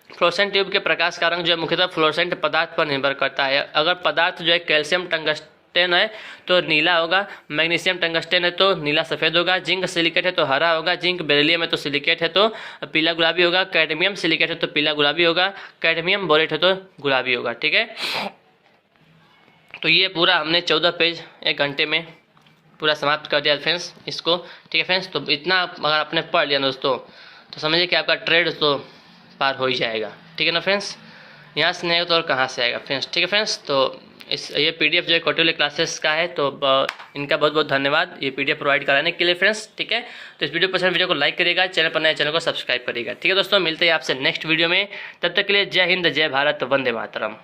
S1: फ्लोरेसेंट ट्यूब के प्रकाश का रंग जो है मुख्यतः फ्लोरेसेंट पदार्थ पर निर्भर करता है। अगर पदार्थ जो है कैल्शियम टंगस्टन है तो नीला होगा, मैग्नीशियम टंगस्टन है तो नीला सफ़ेद होगा, जिंक सिलिकेट है तो हरा होगा, जिंक बेरिलियम है तो सिलिकेट है तो पीला गुलाबी होगा, कैडमियम सिलिकेट है तो पीला गुलाबी होगा, कैडमियम बोरेट है तो गुलाबी होगा, ठीक है। तो ये पूरा हमने 14 पेज 1 घंटे में पूरा समाप्त कर दिया फ्रेंड्स इसको, ठीक है फ्रेंड्स। तो इतना अगर आपने पढ़ लिया दोस्तों तो समझिए कि आपका ट्रेड तो पार हो ही जाएगा, ठीक है ना फ्रेंड्स। यहाँ से नहीं हो तो और कहाँ से आएगा फ्रेंड्स, ठीक है फ्रेंड्स। तो ये पीडीएफ जो है क्वार्टरली क्लासेस का है, तो इनका बहुत बहुत धन्यवाद ये पीडीएफ प्रोवाइड कराने के लिए फ्रेंड्स, ठीक है। तो इस वीडियो पसंद वीडियो को लाइक करिएगा, चैनल पर नए चैनल को सब्सक्राइब करिएगा, ठीक है दोस्तों। मिलते हैं आपसे नेक्स्ट वीडियो में, तब तक के लिए जय हिंद, जय भारत, वंदे मातरम।